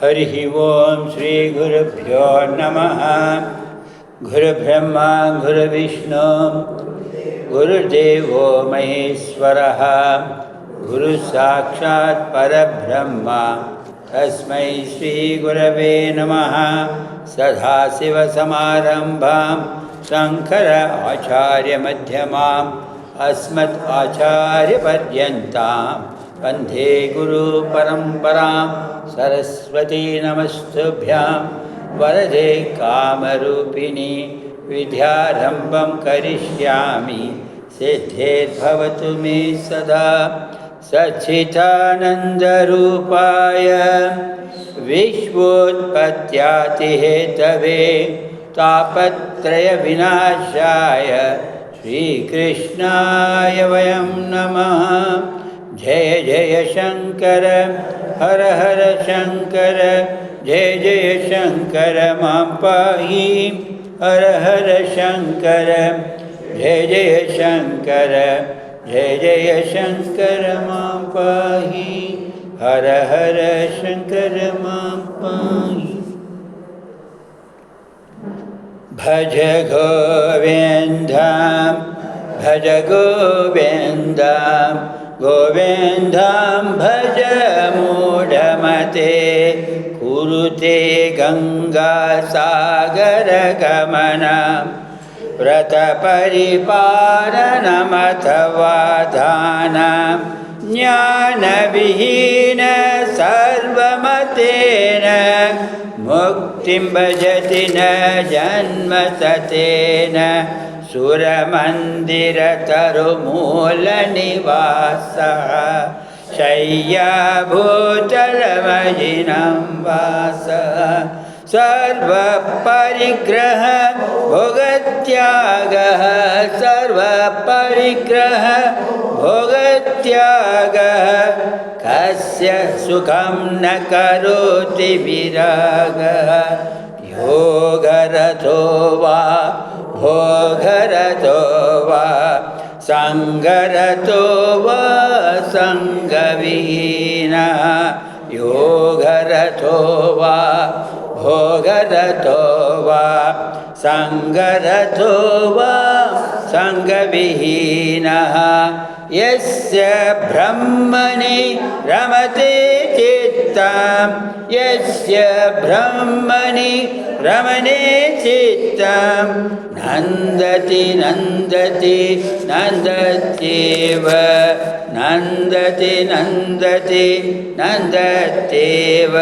हरिः ओं श्री गुरुभ्यो नमः। गुरुब्रह्मा गुरुविष्णु गुरुदेवो महेश्वरः गुरुसाक्षात् परब्रह्म तस्मै श्री गुरवे नमः। सदाशिवसमारम्भां शङ्कर आचार्यमध्यमाम् अस्मत् आचार्यपर्यन्तां वन्दे गुरुपरम्परां। सरस्वती नमस्तुभ्यां वरदे कामरूपिणी विद्यारम्भं करिष्यामि सिद्धिर्भवतु मे सदा। सच्चिदानन्दरूपाय विश्वोत्पत्त्यादिहेतवे तापत्रयविनाशाय श्रीकृष्णाय वयं नमः। जय जय शङ्कर हर हर शङ्कर जय जय शङ्कर मां पाहि। हर हर शङ्कर जय जय शङ्कर जय जय शङ्कर मां पाहि। हर हर शङ्कर मां पाहि। भज गोविन्दं भज गोविन्दं गोविन्दं भज मूढमते। कुरुते गङ्गासागरगमनं व्रतपरिपालनमथवा दानं। ज्ञानविहीन सर्वमतेन मुक्तिं भजति न जन्मसतेन। सुरमन्दिरतरुमूलनिवासः शय्याभूतलमजिनं वासः। सर्वपरिग्रह भोगत्यागः सर्वपरिग्रह भोगत्यागः। कस्य सुखं न करोति विरागः। योगरतो वा भोगरतो वा सङ्गरतो वा सङ्गविहीनः। योगरतो वा भोगरतो वा सङ्गरतो वा सङ्गविहीनः। यस्य ब्रह्मणि रमते चित्तं यस्य ब्रह्मणि रमणे चित्तं। नन्दति नन्दति नन्दत्येव नन्दति नन्दति नन्दत्येव।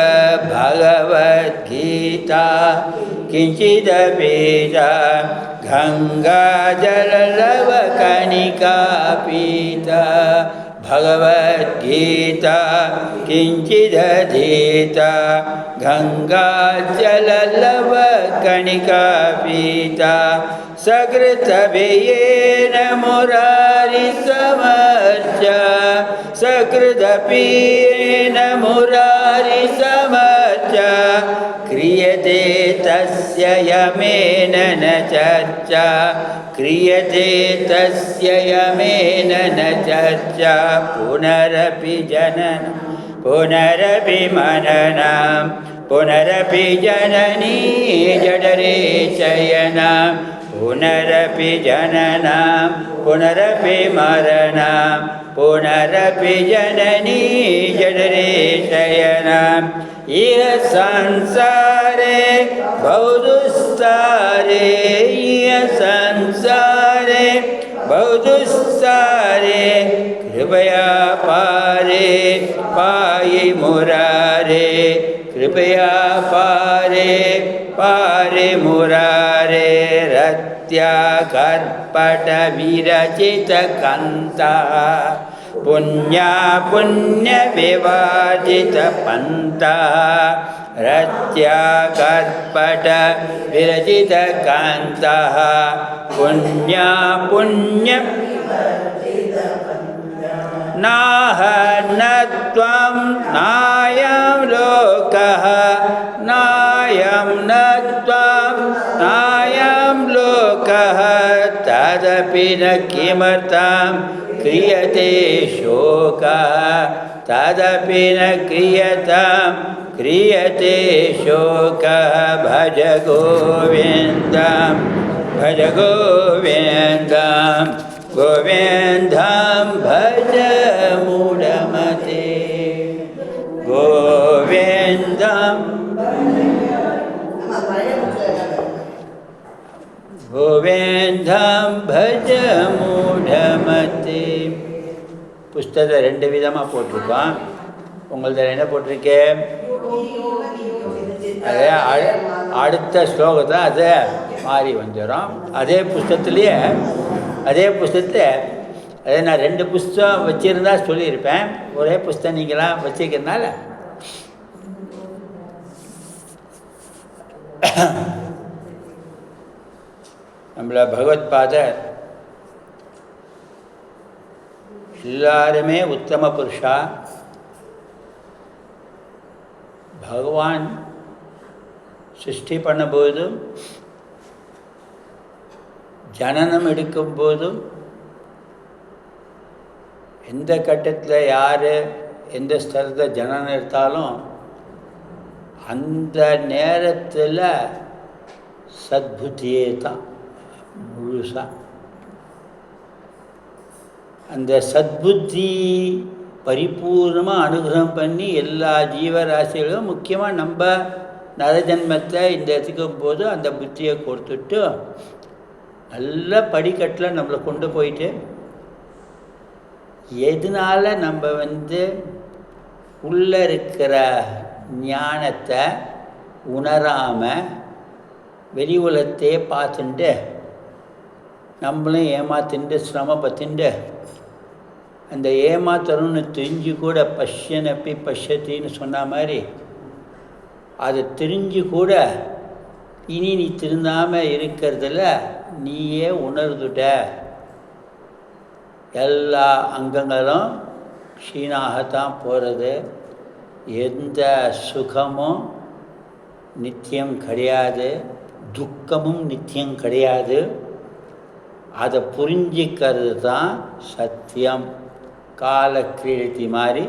भगवद्गीता किञ्चिदपीता गङ्गाजललवकणिका पीता। भगवद्गीता किञ्चिदधीता गङ्गाजललवकणिका पीता। सकृतव्ययेन मुरारिसमर्चा सकृदपीयेन मुरारिसमर्चा। क्रियते तस्य यमेन न चर्चा क्रियते तस्य यमेन न चर्चा। पुनरपि जननं पुनरपि मननं पुनरपि जननी जठरे शयनं। पुनरपि जननं पुनरपि मरणं पुनरपि जननी जठरे शयनं। इह संसारे बहुदुस्तारे इह संसारे बहुदुस्तारे। कृपया पारे पाहि मुरारे कृपया पारे पारे मुरारे। रत्याकर्पटविरचितकन्ता पुण्या पुण्यविवादितपन्था। रत्याकर्पटविरचितकान्तः पुण्या पुण्य नाह न त्वं नायं लोकः नायं न त्वं नायं लोकः। तदपि न किमर्थं क्रियते शोकः तदपि न क्रियतां क्रियते शोकः भज गोविन्दं भज गोविन्दं गोविन्दं भज मूढमते गोविन्दं गोविन्दं भज मूढमते. புஸ்தகத்தை 2 விதமாக போட்டிருக்கான். உங்களது என்ன போட்டிருக்கேன்? அதே அடுத்த ஸ்லோகத்தில் அதை மாறி வந்துடும். அதே புஸ்தகத்துலேயே அதே நான் 2 புஸ்தகம் வச்சுருந்தா சொல்லியிருப்பேன். ஒரே புஸ்தகம் நீங்களாம் வச்சுக்கிறதுனால நம்மள பகவத்பாதர் எல்லாருமே உத்தம புருஷா. பகவான் சிருஷ்டி பண்ணும்போதும் ஜனனம் எடுக்கும்போதும் எந்த கட்டத்தில் யார் எந்த ஸ்தலத்தில் ஜனனம் எடுத்தாலும் அந்த நேரத்தில் சத்புத்தியே தான் முழுசாக. அந்த சத்புத்தி பரிபூர்ணமாக அனுகிரகம் பண்ணி எல்லா ஜீவராசிகளும் முக்கியமாக நம்ம நரஜன்மத்தை இந்த எடுத்துக்கும் போது அந்த புத்தியை கொடுத்துட்டு நல்ல படிக்கட்டில் நம்மளை கொண்டு போயிட்டு எதனால் நம்ம உள்ளே இருக்கிற ஞானத்தை உணராமல் வெளி உலகத்தையே பார்த்துட்டு நம்மளும் ஏமாத்திண்டு சிரமப்பத்துண்டு அந்த ஏமாத்தணும்னு தெரிஞ்சு கூட பஷ்யனப்பி பஷ்யத்தின்னு சொன்ன மாதிரி அதை தெரிஞ்சு கூட இனி நீ திருந்தாமல் இருக்கிறதுல நீயே உணர்ந்துட்ட. எல்லா அங்கங்களும் க்ஷீணாகத்தான் போகிறது. எந்த சுகமும் நித்தியம் கிடையாது, துக்கமும் நித்தியம் கிடையாது. அதை புரிஞ்சிக்கிறது தான் சத்தியம். கால கிரீடத்தி மாதிரி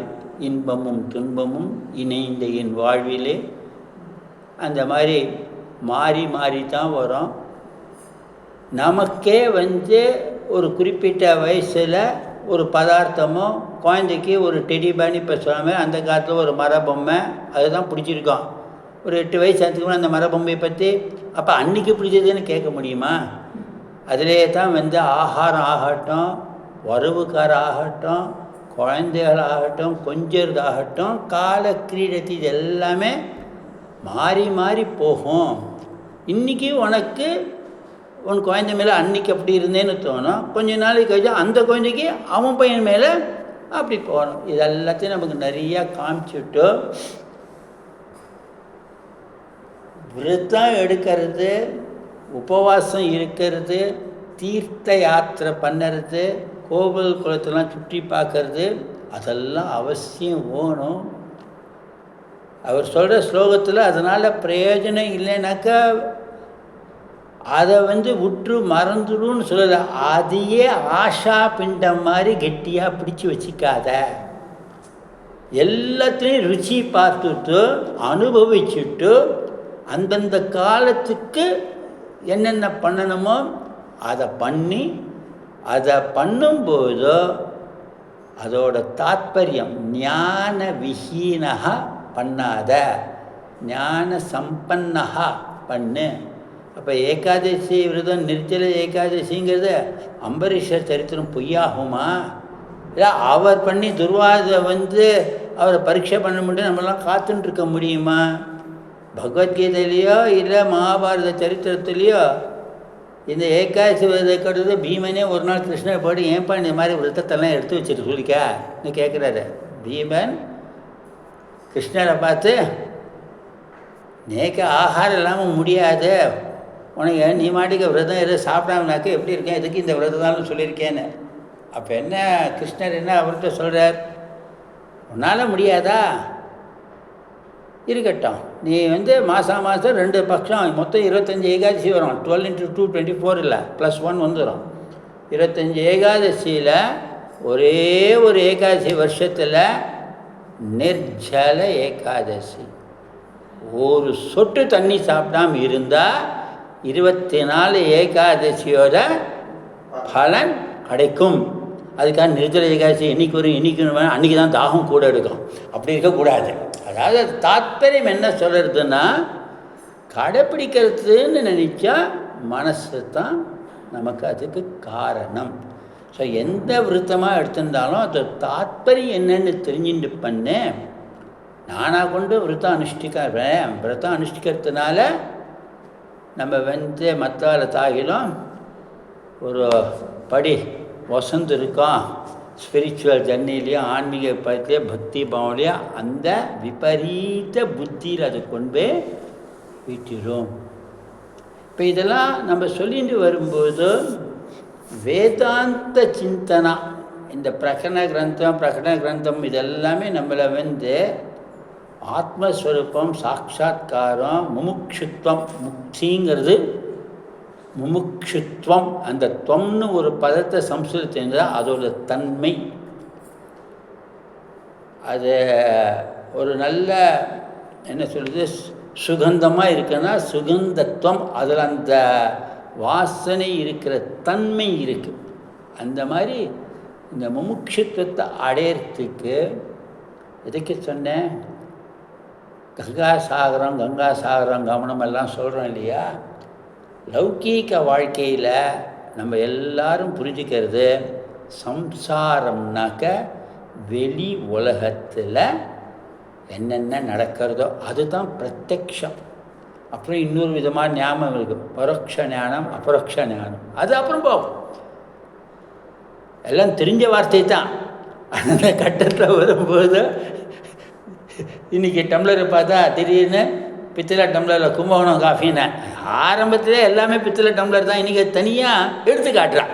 இன்பமும் துன்பமும் இணைந்த என் வாழ்விலே அந்த மாதிரி மாறி மாறி தான் வரும். நமக்கே ஒரு குறிப்பிட்ட வயசில் ஒரு பதார்த்தமோ குழந்தைக்கு ஒரு டெடி பேர்னு இப்போ சொல்லாமல் அந்த காலத்தில் ஒரு மர பொம்மை அதுதான் பிடிச்சிருக்கோம். ஒரு 8 வயசு ஆச்சுக்கணும் அந்த மர பொம்மையை பற்றி அப்போ அன்றைக்கி பிடிச்சதுன்னு கேட்க முடியுமா? அதிலே தான் ஆகாரம் ஆகட்டும், உறவுக்கார ஆகட்டும், குழந்தைகள் ஆகட்டும், கொஞ்சதாகட்டும், கால கிரீடத்தி இது எல்லாமே மாறி மாறி போகும். இன்றைக்கி உன் குழந்தை மேலே அன்றைக்கி அப்படி இருந்தேன்னு தோணும். கொஞ்ச நாளைக்கு கழிச்சு அந்த குழந்தைக்கு அவன் பையன் மேலே அப்படி போகணும். இது எல்லாத்தையும் நமக்கு நிறையா காமிச்சுட்டு விரதம் எடுக்கிறது, உபவாசம் இருக்கிறது, தீர்த்த யாத்திரை பண்ணுறது, கோவில் குளத்தெல்லாம் சுற்றி பார்க்கறது அதெல்லாம் அவசியம் வேணும். அவர் சொல்கிற ஸ்லோகத்தில் அதனால் பிரயோஜனம் இல்லைனாக்கா அதை விட்டு மறந்துடுன்னு சொல்லலை. அதையே ஆஷா பிண்டம் மாதிரி கெட்டியாக பிடிச்சி வச்சிக்காத. எல்லாத்துலேயும் ருச்சி பார்த்துட்டு அனுபவிச்சுட்டு அந்தந்த காலத்துக்கு என்னென்ன பண்ணணுமோ அதை பண்ணி அதை பண்ணும்போது அதோட தாத்பரியம் ஞான விஹீனகா பண்ணாத, ஞான சம்பன்னகா பண்ணு. அப்போ ஏகாதசி விரதம் நிர்ஜல ஏகாதசிங்கிறது அம்பரீஷர் சரித்திரம் பொய்யாகுமா? இல்லை அவர் பண்ணி துர்வாதை அவரை பரீட்சை பண்ண முடியும் நம்மளாம் காத்துட்டுருக்க முடியுமா? பகவத்கீதையிலையோ இல்லை மகாபாரத சரித்திரத்துலேயோ இந்த ஏகாதசி விரதம் கட்டுறது பீமனே ஒரு நாள் கிருஷ்ணரை போட்டு ஏன்பா இந்த மாதிரி விரதத்தெல்லாம் எடுத்து வச்சுட்டு சொல்லிக்கான்னு கேட்குறாரு. பீமன் கிருஷ்ணரை பார்த்து நேக்க ஆகாரம் இல்லாமல் முடியாது, உனக்கு நீ மாட்டிக்க விரதம் எதுவும் சாப்பிடாமனாக்க எப்படி இருக்கேன், எதுக்கு இந்த விரதம் தான் சொல்லியிருக்கேன்னு. அப்போ என்ன கிருஷ்ணர் என்ன அவர்கிட்ட சொல்கிறார், உன்னால் முடியாதா, இருக்கட்டும் நீ மாதம் 2 பட்சம் மொத்தம் 25 ஏகாதசி வரும். 12 × 2 24 இல்லை +1 வந்துடும். 25 ஏகாதசியில் ஒரே ஒரு ஏகாதசி வருஷத்தில் நிர்ஜல ஏகாதசி. ஒரு சொட்டு தண்ணி சாப்பிடாம இருந்தால் 24 ஏகாதசியோட பலன் கிடைக்கும். அதுக்காக நிர்ஜல ஏகாதசி இன்றைக்கி வரும் அன்றைக்கி தான் தாகம் கூட எடுக்கும், அப்படி இருக்கக்கூடாது. அதாவது அது தாத்பரியம் என்ன சொல்கிறதுன்னா, கடைப்பிடிக்கிறதுன்னு நினச்சா மனசு தான் நமக்கு அதுக்கு காரணம். ஸோ எந்த விரதமாக எடுத்திருந்தாலும் அது தாத்பரியம் என்னன்னு தெரிஞ்சுட்டு பண்ணேன். நானாக கொண்டு விரதம் அனுஷ்டிக்கிறேன். விரதம் அனுஷ்டிக்கிறதுனால நம்ம மற்ற தாகிலும் ஒரு படி வசந்து இருக்கோம். ஸ்பிரிச்சுவல் ஜர்னிலையும் ஆன்மீக பற்றிலையும் பக்தி பாவனையும் அந்த விபரீத புத்தியில் அதை கொண்டு போய் விட்டுடும். இப்போ இதெல்லாம் நம்ம சொல்லிட்டு வரும்போது வேதாந்த சிந்தனா, இந்த பிரகடன கிரந்தம் இதெல்லாமே நம்மளை ஆத்மஸ்வரூபம், சாட்சா்காரம், முமுட்சுத்வம், முக்திங்கிறது முமுட்சுத்வம். அந்த துவம்னு ஒரு பதத்தை சம்ஸ்கிருதத்தில் அதோட தன்மை, அது ஒரு நல்ல என்ன சொல்கிறது சுகந்தமாக இருக்குன்னா சுகந்தத்துவம், அதில் அந்த வாசனை இருக்கிற தன்மை இருக்குது. அந்த மாதிரி இந்த முமுட்சுத்துவத்தை அடையிறதுக்கு எதுக்கு சொன்னேன், கங்காசாகரம் கவனம் எல்லாம் சொல்கிறோம் இல்லையா. லௌகீக வாழ்க்கையில் நம்ம எல்லாரும் புரிஞ்சுக்கிறது, சம்சாரம்னாக்க வெளி உலகத்தில் என்னென்ன நடக்கிறதோ அதுதான் பிரத்யக்ஷம். அப்புறம் இன்னொரு விதமான ஞாபகம் இருக்குது, பரோட்ச ஞானம், அபரோக்ஷ ஞானம். அது அப்புறம் போகும், எல்லாம் தெரிஞ்ச வார்த்தை தான். அந்த கட்டத்தில் வரும்போது இன்றைக்கி டம்ளரை பார்த்தா திடீர்னு பித்தளை டம்ளரில் கும்பகோணம் காஃபின்னு ஆரம்பத்தில் எல்லாமே பித்தளை டம்ளர் தான், இன்றைக்கி தனியாக எடுத்து காட்டுறான்.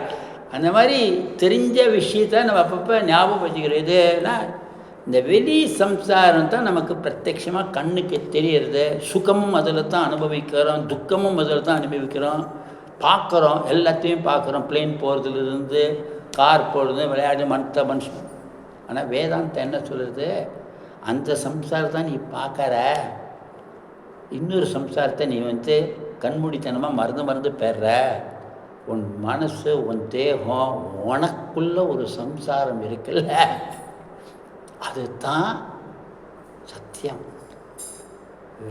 அந்த மாதிரி தெரிஞ்ச விஷயத்தை நம்ம அப்பப்போ ஞாபகம் வச்சுக்கிறோம். இதுனா இந்த வெளி சம்சாரம் தான் நமக்கு பிரத்யட்சமாக கண்ணுக்கு தெரியறது. சுகமும் அதில் தான் அனுபவிக்கிறோம், துக்கமும் அதில் தான் அனுபவிக்கிறோம், பார்க்குறோம், எல்லாத்தையும் பார்க்குறோம். பிளேன் போகிறதுலேருந்து கார் போகிறது, விளையாடு மனுஷன். ஆனால் வேதாந்தம் என்ன சொல்கிறது, அந்த சம்சாரத்தை நீ பார்க்குற, இன்னொரு சம்சாரத்தை நீ கண்மூடித்தனமாக மறந்து பெற. உன் மனசு, உன் தேகம், உனக்குள்ள ஒரு சம்சாரம் இருக்குல்ல, அதுதான் சத்தியம்.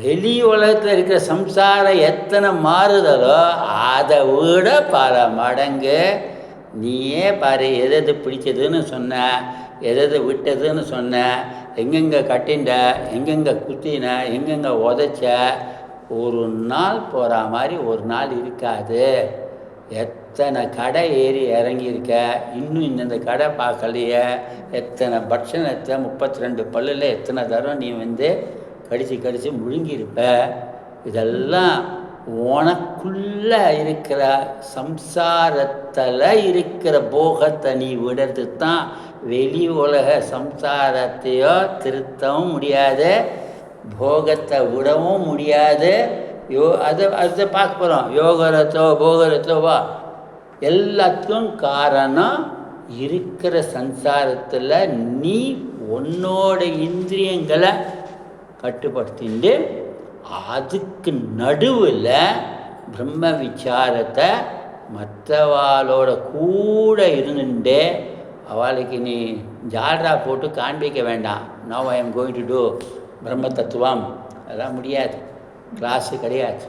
வெளி உலகத்தில் இருக்கிற சம்சாரம் எத்தனை மாறுதலோ அதை விட பல மடங்கு நீயே பாரு. எது பிடிச்சதுன்னு சொன்ன, எது விட்டதுன்னு சொன்ன, எங்கெங்கே கட்டிண்ட, எங்கெங்கே குத்தின, எங்கெங்கே உதைச்ச, ஒரு நாள் போகிற மாதிரி ஒரு நாள் இருக்காது. எத்தனை கடை ஏறி இறங்கியிருக்க, இன்னும் இந்த கடை பார்க்கலையே, எத்தனை பட்சணத்தை 32 பல்லில் எத்தனை தரம் நீ கடிச்சு முழுங்கியிருப்ப. இதெல்லாம் உனக்குள்ள இருக்கிற சம்சாரத்தில் இருக்கிற போகத்தை நீ விடுறது தான். வெளி உலக சம்சாரத்தையோ திருத்தவும் முடியாது, போகத்தை விடவும் முடியாது. அதை பார்க்க போகிறோம். யோகரத்தோ போகரத்தோ வா, எல்லாத்துக்கும் காரணம் இருக்கிற சம்சாரத்தில் நீ உன்னோட இந்திரியங்களை கட்டுப்படுத்திட்டு அதுக்கு நடுவில் பிரம்ம விசாரத்தை மற்றவாளோட கூட இருந்துட்டு அவளுக்கு நீ ஜால்ரா போட்டு காண்பிக்க வேண்டாம். Now I am going to do பிரம்ம தத்துவம், அதெல்லாம் முடியாது, கிளாஸு கிடையாது.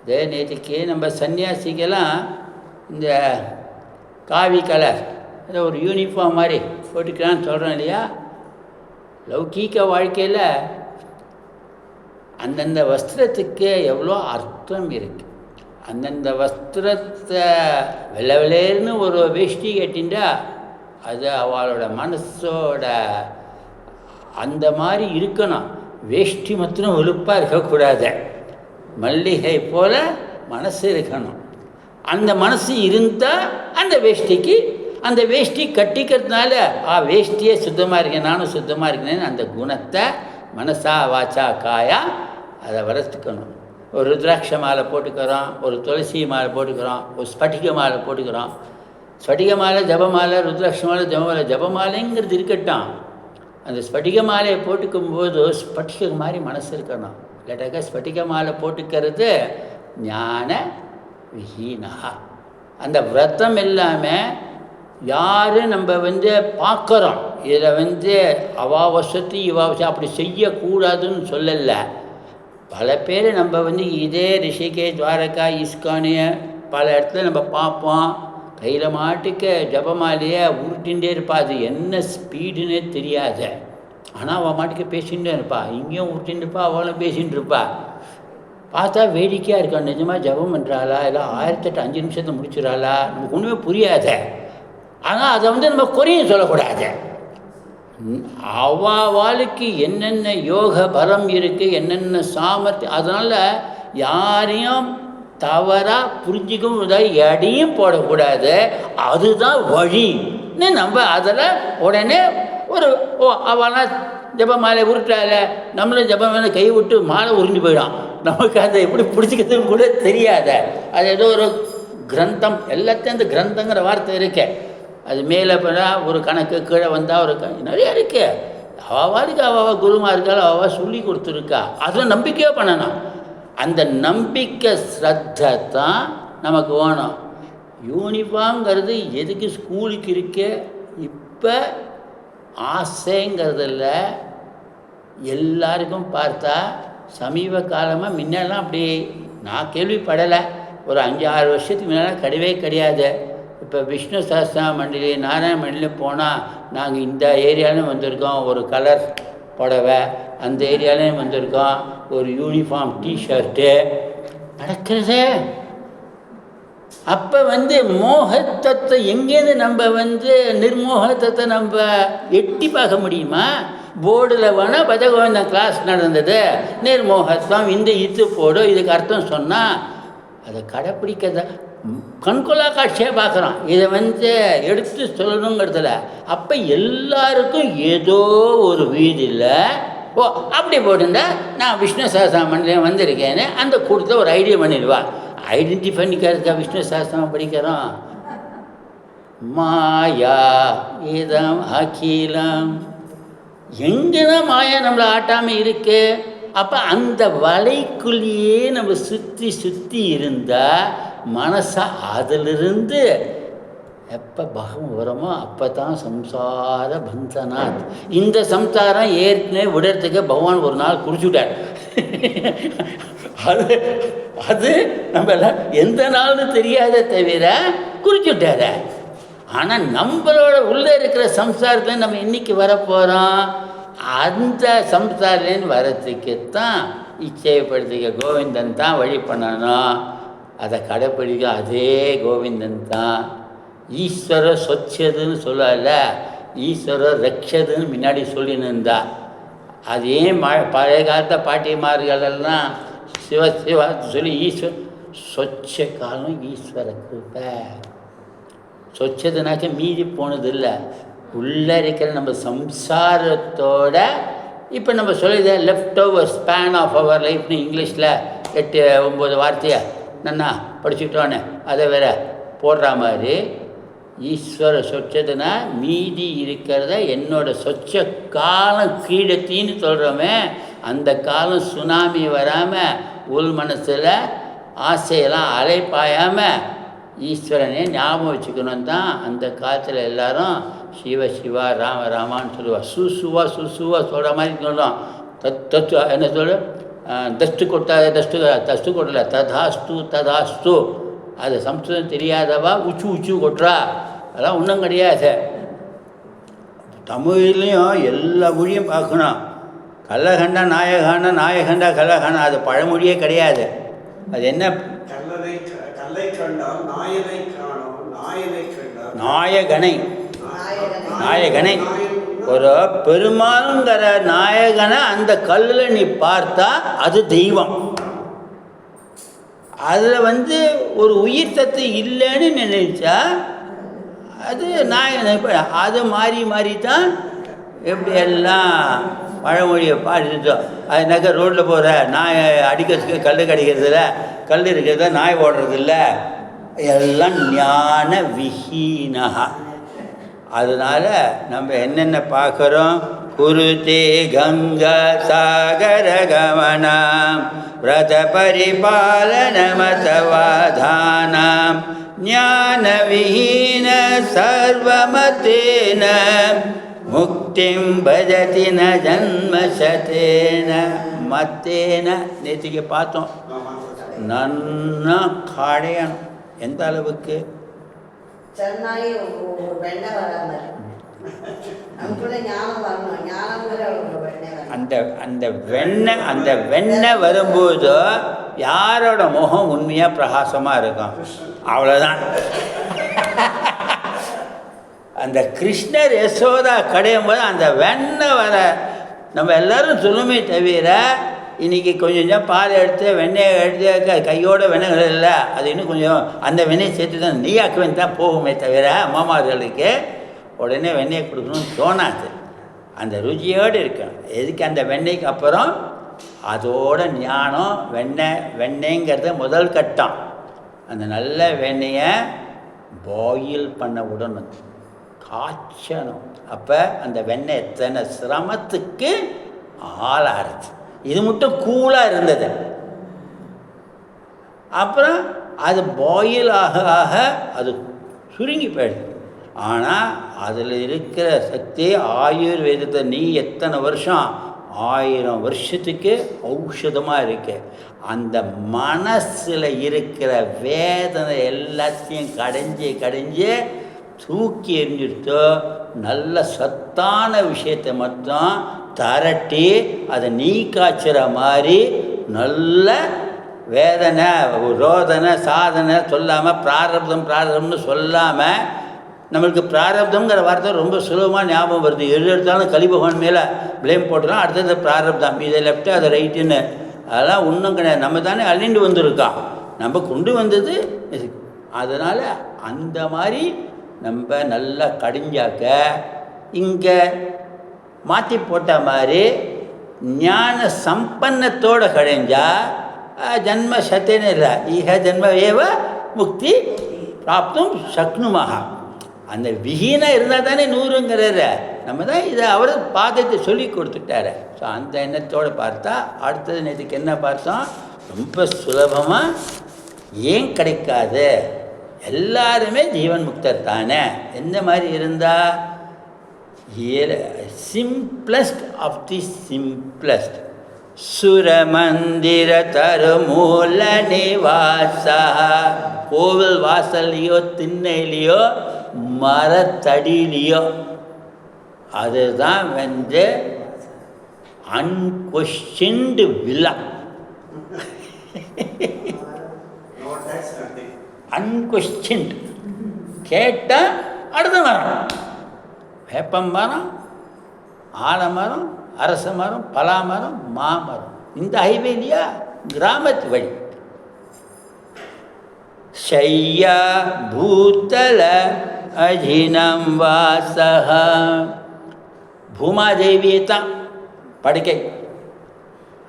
இதே நேற்றுக்கு நம்ம சன்னியாசிக்கெல்லாம் இந்த காவி கலர் ஏதோ ஒரு யூனிஃபார்ம் மாதிரி போட்டுக்கலான்னு சொல்கிறோம் இல்லையா. லௌகீக வாழ்க்கையில் அந்தந்த வஸ்திரத்துக்கு எவ்வளோ அர்த்தம் இருக்குது. அந்தந்த வஸ்திரத்தை வெள்ளேர்னு ஒரு வேஷ்டி கட்டின்றா அது அவளோட மனசோட அந்த மாதிரி இருக்கணும். வேஷ்டி மாத்திரம் வெளுப்பாக இருக்கக்கூடாது, மல்லிகை போல் மனசு இருக்கணும். அந்த மனசு இருந்தால் அந்த வேஷ்டி கட்டிக்கிறதுனால வேஷ்டியே சுத்தமாக இருக்கேன், நானும் சுத்தமாக இருக்கேன்னு அந்த குணத்தை மனசா வாச்சா காயா அதை வளர்த்துக்கணும். ஒரு ருத்ராட்ச மாலை போட்டுக்கிறோம், ஒரு துளசி மாலை போட்டுக்கிறோம், ஒரு ஸ்பட்டிக மாலை போட்டுக்கிறோம். ஸ்படிக மாலை, ஜபமாலை, ருத்ராட்ச மாலை, ஜபமாலை. ஜபமாலைங்கிறது இருக்கட்டும், அந்த ஸ்படிக மாலையை போட்டுக்கும் போது ஸ்பட்டிக மாதிரி மனசு இருக்கணும். இல்லாட்டாக்கா ஸ்பட்டிக மாலை போட்டுக்கிறது ஞான விஹீனா. அந்த விரதம் இல்லாமல் யார் நம்ம பார்க்குறோம், இதில் அவாவசத்து இவாவசம் அப்படி செய்யக்கூடாதுன்னு சொல்லலை. பல பேர் நம்ம இதே ரிஷிகேஷ், துவாரகா, இஸ்கானு பல இடத்துல நம்ம பார்ப்போம். கையில் மாட்டுக்க ஜபமாலையே உருட்டின்ண்டே இருப்பா. அது என்ன ஸ்பீடுன்னே தெரியாது. ஆனால் அவள் மாட்டுக்கு பேசிகிட்டே இருப்பா. இங்கேயும் உருட்டின்னு இருப்பா, அவளும் பேசிகிட்டு இருப்பா. பார்த்தா வேடிக்கையாக இருக்கான். நிஜமாக ஜபம் பண்ணுறாளா இல்லை 1008 5 நிமிஷத்தை முடிச்சுறாளா, நமக்கு ஒன்றுமே புரியாது. ஆனால் அதை நம்ம குறையும் சொல்லக்கூடாது. அவளுக்கு என்னென்ன யோக பலம் இருக்குது, என்னென்ன சாமர்த்தியம், அதனால் யாரையும் தவறாக புரிஞ்சிக்கவும் எடையும் போடக்கூடாது. அதுதான் வழின்னு நம்ம அதில் உடனே ஒரு அவெல்லாம் ஜப மாலை உருட்டால நம்மளும் ஜப மேலே கை விட்டு மாலை உருண்டு போயிடும். நமக்கு அதை எப்படி பிடிச்சிக்கிறதுன்னு கூட தெரியாத. அது ஏதோ ஒரு கிரந்தம், எல்லாத்தையும் அந்த கிரந்தங்கிற வார்த்தை இருக்கு. அது மேலே போனால் ஒரு கணக்கு, கீழே வந்தால் ஒரு நிறையா இருக்குது. அவளுக்கு அவள் குருமார்கள் அவள் சொல்லி கொடுத்துருக்கா. அதில் நம்பிக்கையாக பண்ணணும். அந்த நம்பிக்கை ஸ்ரத்தை தான் நமக்கு வேணும். யூனிஃபார்ம்ங்கிறது எதுக்கு ஸ்கூலுக்கு இருக்கு? இப்போ ஆசைங்கிறதில்ல, எல்லாருக்கும் பார்த்தா சமீப காலமாக முன்னெல்லாம் அப்படி நான் கேள்விப்படலை. ஒரு 5-6 வருஷத்துக்கு முன்னால் கிடையவே கிடையாது. இப்போ விஷ்ணு சஹஸ்ரநாம மண்டலி, நாராயண மண்டலி போனால் நாங்கள் இந்த ஏரியாலையும் வந்திருக்கோம், ஒரு கலர் புடவை, அந்த ஏரியாலையும் வந்திருக்கோம், ஒரு யூனிஃபார்ம் டிஷர்ட்டு நடக்கிறது. அப்போ மோகத்தத்தை எங்கேருந்து நம்ம நிர்மோகத்தத்தை நம்ம எட்டி பார்க்க முடியுமா? போர்டில் வேணால் பஜகோவிந்தன் கிளாஸ் நடந்தது, நிர்மோகத்தம் இந்த இது போடும், இதுக்கு அர்த்தம் சொன்னால் அதை கடைப்பிடிக்கிறத கண்கொள்ளா காட்சியாக பார்க்குறோம். இதை எடுத்து சொல்லணுங்கிறதுல அப்போ எல்லாருக்கும் ஏதோ ஒரு வீதியில் அப்படி போட்டிருந்தா நான் விஷ்ணு சஹஸ்ரநாம மண்டலம் வந்திருக்கேன்னு அந்த கூட்டத்தில் ஒரு ஐடியா பண்ணிடுவா. ஐடென்டிஃபை பண்ணிக்கிறதுக்கா விஷ்ணு சஹஸ்ரநாமம் படிக்கிறோம்? மாயா இதம் அகிலம். எங்கேதான் மாயா நம்மளை ஆட்டாமல் இருக்கு? அப்போ அந்த வலைக்குள்ளேயே நம்ம சுற்றி சுற்றி இருந்தால் மனசை அதிலிருந்து எப்போ பகம் வருமோ அப்போ தான் சம்சார பந்தனாத். இந்த சம்சாரம் ஏற்கனவே விடுறதுக்கு பகவான் ஒரு நாள் குறிச்சுட்டார். அது நம்ம எந்த நாள்னு தெரியாத தவிர குறிச்சுட்டார. ஆனால் நம்மளோட உள்ளே இருக்கிற சம்சாரத்தில் நம்ம இன்னைக்கு வரப்போகிறோம். அந்த சம்சாரிலேருந்து வரத்துக்கு தான் இச்சைப்படுத்திக்க கோவிந்தன் தான் வழி பண்ணணும். அதை கடைப்பிடிக்க அதே கோவிந்தன் தான். ஈஸ்வர சொச்சதுன்னு சொல்லல, ஈஸ்வர ரக்ஷதுன்னு முன்னாடி சொல்லின்னு இருந்தா. அது ஏன் பழைய காலத்தை பாட்டிமார்களெல்லாம் சிவ சிவா சொல்லி ஈஸ்வர் சொச்ச காலம் ஈஸ்வர கிருபை. சொச்சதுனாக்க மீறி போனதில்லை, உள்ளே இருக்கிற நம்ம சம்சாரத்தோட. இப்போ நம்ம சொல்லித left over span of our லைஃப்னு இங்கிலீஷில் 8-9 வார்த்தையை நன்னா படிச்சுட்டோன்னு அதை வேற போடுற மாதிரி ஈஸ்வர சொச்சதுன்னா மீதி இருக்கிறத என்னோட சொச்ச காலம் கீழத்தின்னு சொல்கிறோமே, அந்த காலம் சுனாமி வராமல் உள் மனசில் ஆசையெல்லாம் அலைப்பாயாமல் ஈஸ்வரனே ஞாபகம் வச்சுக்கணும் தான் அந்த காலத்தில் எல்லாரும் சிவ சிவா ராம ராமான்னு சொல்லுவாள். சுசுவா சுசுவா சொல்கிற மாதிரி சொல்லுவோம். தத்து என்ன சொல்லு, தஸ்து கொட்டாத தஸ்து கொட்டல, ததாஸ்து ததாஸ்து. அது சம்ஸ்கிருதம் தெரியாதவா உச்சு உச்சு கொட்டுறா, அதெல்லாம் ஒன்றும் கிடையாது. தமிழ்லேயும் எல்லா மொழியும் பார்க்கணும். கல்லகண்டா நாயகானா, நாயகண்டா கல்லகண்டா, அது பழமொழியே கிடையாது. அது என்ன? நாயகனை நாயகனை ஒரு பெருமாளுங்கிற நாயகனை அந்த கல்லில் நீ பார்த்தா அது தெய்வம். அதில் ஒரு உயிர் சத்து இல்லைன்னு நினைச்சா அது நாயகனை. அது மாறி மாறி தான் எப்படி எல்லாம் பழமொழியை பாடிட்டோம். அதுனாக்கா ரோட்டில் போகிற நாயை அடிக்கிறதுக்கு கல் கிடைக்கிறதில்ல, கல் இருக்கிறத நாய் ஓடுறதில்ல. எல்லாம் ஞான விஹீனா. அதனால் நம்ம என்னென்ன பார்க்குறோம்? குருதே கங்கா சாகர கமனம் விரத பரிபாலன மதவாதானம் ஞான விஹீன சர்வமதேன முக்திம் பஜதி ந ஜன்மசதேன. மத்தேன நேற்றுக்கு பார்த்தோம். நன்னா கடையணும். எந்த அளவுக்கு? அந்த வெண்ணெய் வரும்போது யாரோட முகம் உண்மையாக பிரகாசமாக இருக்கும்? அவ்வளோதான். அந்த கிருஷ்ணர் யசோதா கடையும் போது அந்த வெண்ணெய் வர நம்ம எல்லோரும் சொல்லுமே தவிர, இன்றைக்கி கொஞ்சம் பால் எடுத்து வெண்ணெயை எடுத்து கையோட வெண்ணெய் இல்லை, அது இன்னும் கொஞ்சம் அந்த வெண்ணெயை சேர்த்து தான் நெய்யாக்குவேன் தான் போகுமே தவிர மாமார்களுக்கு உடனே வெண்ணெயை கொடுக்கணும்னு தோணாது. அந்த ருச்சியோடு இருக்கணும். எதுக்கு? அந்த வெண்ணெய்க்கு அப்புறம் அதோட ஞானம். வெண்ணெய்ங்கிறத முதல் கட்டம். அந்த நல்ல வெண்ணெயை பாயில் பண்ண விடணும், காய்ச்சணும். அப்போ அந்த வெண்ணெய் எத்தனை சிரமத்துக்கு ஆளாருது. இது மட்டும் கூலாக இருந்தது. அப்புறம் அது பாயில் ஆக ஆக அது சுருங்கி போயிடுது. ஆனால் அதில் இருக்கிற சக்தி ஆயுர்வேதத்தை நீ எத்தனை வருஷம், 1000 வருஷத்துக்கு ஔஷதமாக இருக்கு. அந்த மனசில் இருக்கிற வேதனை எல்லாத்தையும் கடைஞ்சி தூக்கி எறிஞ்சிட்டு நல்ல சத்தான விஷயத்தை மட்டும் தரட்டி அதை நீ காய்ச்சுற மாதிரி நல்ல வேதனை ரோதனை சாதனை சொல்லாமல் பிராரப்தம்னு சொல்லாமல், நம்மளுக்கு பிராரப்தம்ங்கிற வார்த்தை ரொம்ப சுலபமாக ஞாபகம் வருது. எடுத்தாலும் கலிபகவான் மேலே ப்ளேம் போட்டுறோம். அடுத்தது பிராரப்தம், இதை லெஃப்ட்டு அதை ரைட்டுன்னு. அதெல்லாம் ஒன்றும் கிடையாது. நம்ம தானே அழிண்டு வந்திருக்கோம், நம்ம கொண்டு வந்தது. அதனால் அந்த மாதிரி நம்ம நல்லா கடிஞ்சாக்க இங்கே மாற்றி போட்ட மாதிரி ஞான சம்பன்னத்தோடு கடைஞ்சா ஜன்ம சத்தேன்னு இல்லை, ஈக ஜன்ம ஏவ முக்தி பிராப்தும் சக்னுமாக. அந்த விஹீனா இருந்தால் தானே 100ங்கிறாரு. நம்ம தான் இதை அவர் பாதத்தை சொல்லி கொடுத்துட்டாரு. ஸோ அந்த எண்ணத்தோடு பார்த்தா அடுத்தது நேற்றுக்கு என்ன பார்த்தோம்? ரொம்ப சுலபமாக ஏன் கிடைக்காது? எல்லாருமே ஜீவன் முக்தர் தானே. எந்த மாதிரி இருந்தால் simplest of the simplest. சுரமந்திர தருமூல Nivasa. கோவில் வாசல்லையோ திண்ணையிலையோ மரத்தடியிலையோ அதுதான் அன்கொஸ்டின்டு வில்லா. அன்கொஸ்டின்டு கேட்டால் அடுத்த மரம், வேப்பம் மரம், ஆலமரம், அரச மரம், பலா மரம், மாமரம். இந்த ஹைவேலியா கிராமத்து வழி. ஷையா பூத்தல அஜினம் வாசக. பூமாதேவியை தான் படுக்கை.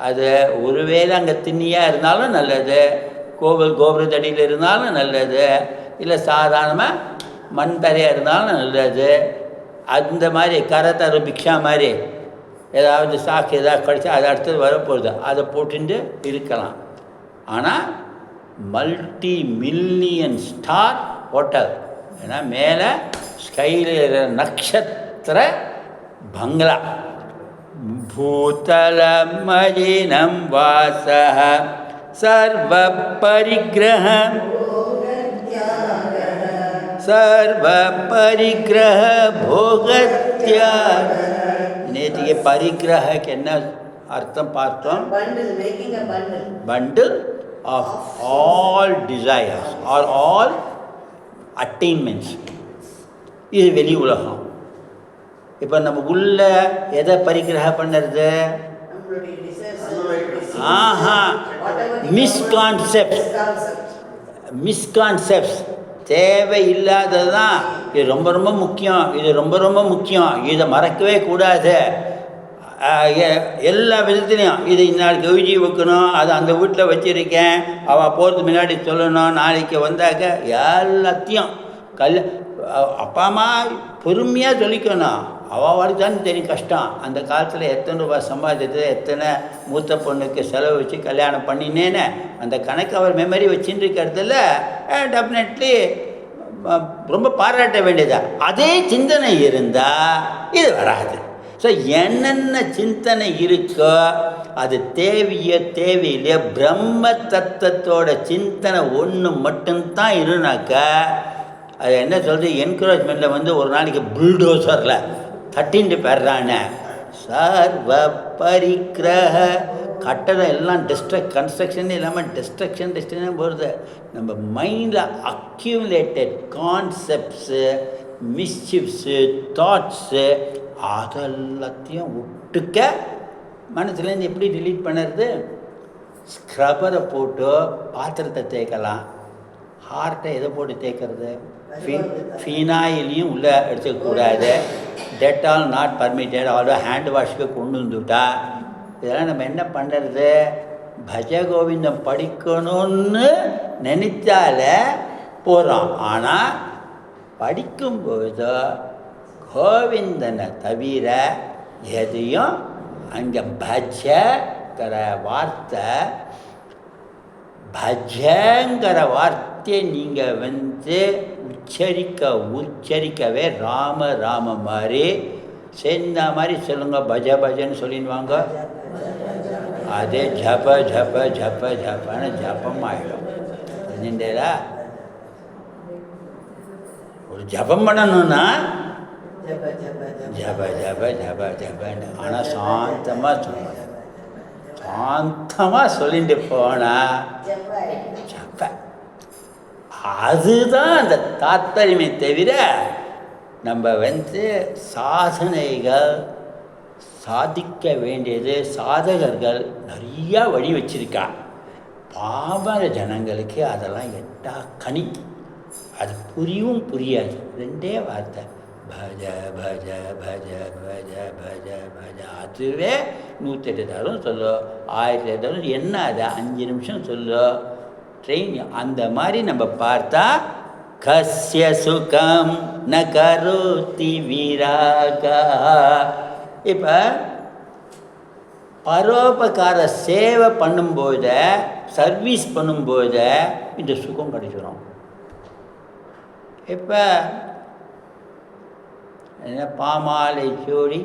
அது ஒருவேளை அங்கே திண்ணியாக இருந்தாலும் நல்லது, கோவில் கோபுரத்தடியில் இருந்தாலும் நல்லது, இல்லை சாதாரணமாக மண் தரையாக இருந்தாலும் நல்லது. அந்த மாதிரி கரத்தர பிக்ஷா மாதிரி ஏதாவது சாக்கு ஏதாவது கழிச்சா அது அடுத்தது வரப்போகுது, அதை போட்டுட்டு இருக்கலாம். ஆனால் மல்டி மில்லியன் ஸ்டார் ஹோட்டல், ஏன்னா மேலே ஸ்கையில் நக்ஷத்திர பங்களா. பூதல மஜினம் வாச சர்வ பரிகிரக சர்வ பரிகிரக போகத்யாக. நேற்று பரிகிரகக்கு என்ன அர்த்தம் பார்த்தோம்? Bundle of all desires or all attainments. இது வெளி உலகம். இப்போ நம்ம உள்ள எதை பரிகிரகம் பண்ணுறது? மிஸ்கான்செப்ட்ஸ் தேவையில்லாதது தான். இது ரொம்ப ரொம்ப முக்கியம், இது ரொம்ப ரொம்ப முக்கியம், இதை மறக்கவே கூடாது. எல்லா விதத்துலேயும் இது இந்நாளுக்கு கவிஜி வைக்கணும், அது அந்த வீட்டில் வச்சுருக்கேன், அவள் போகிறதுக்கு முன்னாடி சொல்லணும், நாளைக்கு வந்தாக்க எல்லாத்தையும் அப்பா அம்மா பொறுமையாக சொல்லிக்கணும். அவள் வருதான்னு தெரியும் கஷ்டம். அந்த காலத்தில் எத்தனை ரூபா சம்பாதிச்சது, எத்தனை மூத்த பொண்ணுக்கு செலவு வச்சு கல்யாணம் பண்ணினேன்னு அந்த கணக்கு அவர் மெமரி வச்சுட்டு இருக்கிறதுல டெஃபினெட்லி ரொம்ப பாராட்ட வேண்டியதா. அதே சிந்தனை இருந்தால் இது வராது. ஸோ என்னென்ன சிந்தனை இருக்கோ அது தேவையில்லையோ பிரம்ம தத்துவத்தோட சிந்தனை ஒன்று மட்டும்தான் இருந்தாக்கா அது என்ன சொல்கிறது, என்கரேஜ்மெண்ட்டில் ஒரு நாளைக்கு புல்டோசரில் தட்டின்ட்டு பெறானே சர்வ பரிக்கிரக கட்டடம் எல்லாம் கன்ஸ்ட்ரக்ஷன் இல்லாமல் டிஸ்ட்ரக்ஷன் போகிறது. நம்ம மைண்டில் அக்யூமுலேட்டட் கான்செப்ட்ஸு, மிஸ்சிப்ஸு, தாட்ஸு அதெல்லாத்தையும் விட்டுக்க மனசுலேருந்து எப்படி டிலீட் பண்ணுறது? ஸ்க்ரப்பரை போட்டு பாத்திரத்தை தேய்க்கலாம். ஹார்ட்டை எதை போட்டு தேய்க்கிறது? ஃபீனாயிலையும் உள்ளே எடுத்துக்கூடாது. Dettol not permitted. அவ்வளோ ஹேண்ட் வாஷ்க்கு கொண்டு வந்துவிட்டா இதெல்லாம் நம்ம என்ன பண்ணுறது? பஜகோவிந்தம் படிக்கணும்னு நினைச்சால போகிறோம். ஆனால் படிக்கும்போது கோவிந்தனை தவிர எதையும் அங்கே பஜங்கிற வார்த்தையை நீங்கள் உச்சரிக்கவே ராம மாதிரி சேர்ந்த மாதிரி சொல்லுங்க. பஜன்னு சொல்லிடுவாங்க. அதே ஜப்பன்னு ஜபமாயிடும். புரிஞ்சுட்டா? ஒரு ஜபம் பண்ணணும்னா ஜபன்னு ஆனால் சாந்தமாக சொல்லிட்டு போனா ஜப. அதுதான் அந்த தாத்பரியமே தவிர நம்ம சாதனைகள் சாதிக்க வேண்டியது சாதகர்கள் நிறையா வழி வச்சிருக்கா. பாமர ஜனங்களுக்கு அதெல்லாம் எட்டா கனி. அது புரியாது. ரெண்டே வார்த்தை பஜ பஜ பஜ பஜ பஜ பஜ. அதுவே 108 தரம் சொல்லு, 1008 தரம். என்ன அது 5 நிமிஷம் சொல்லு ட்ரெயின். அந்த மாதிரி நம்ம பார்த்தா கஸ்ய சுகம் ந கரோதி விராகா. இப்போ பரோபகார சேவை பண்ணும்போது, சர்வீஸ் பண்ணும்போது இந்த சுகம் கிடைச்சிடும். இப்போ என்ன பாமாலை சூடி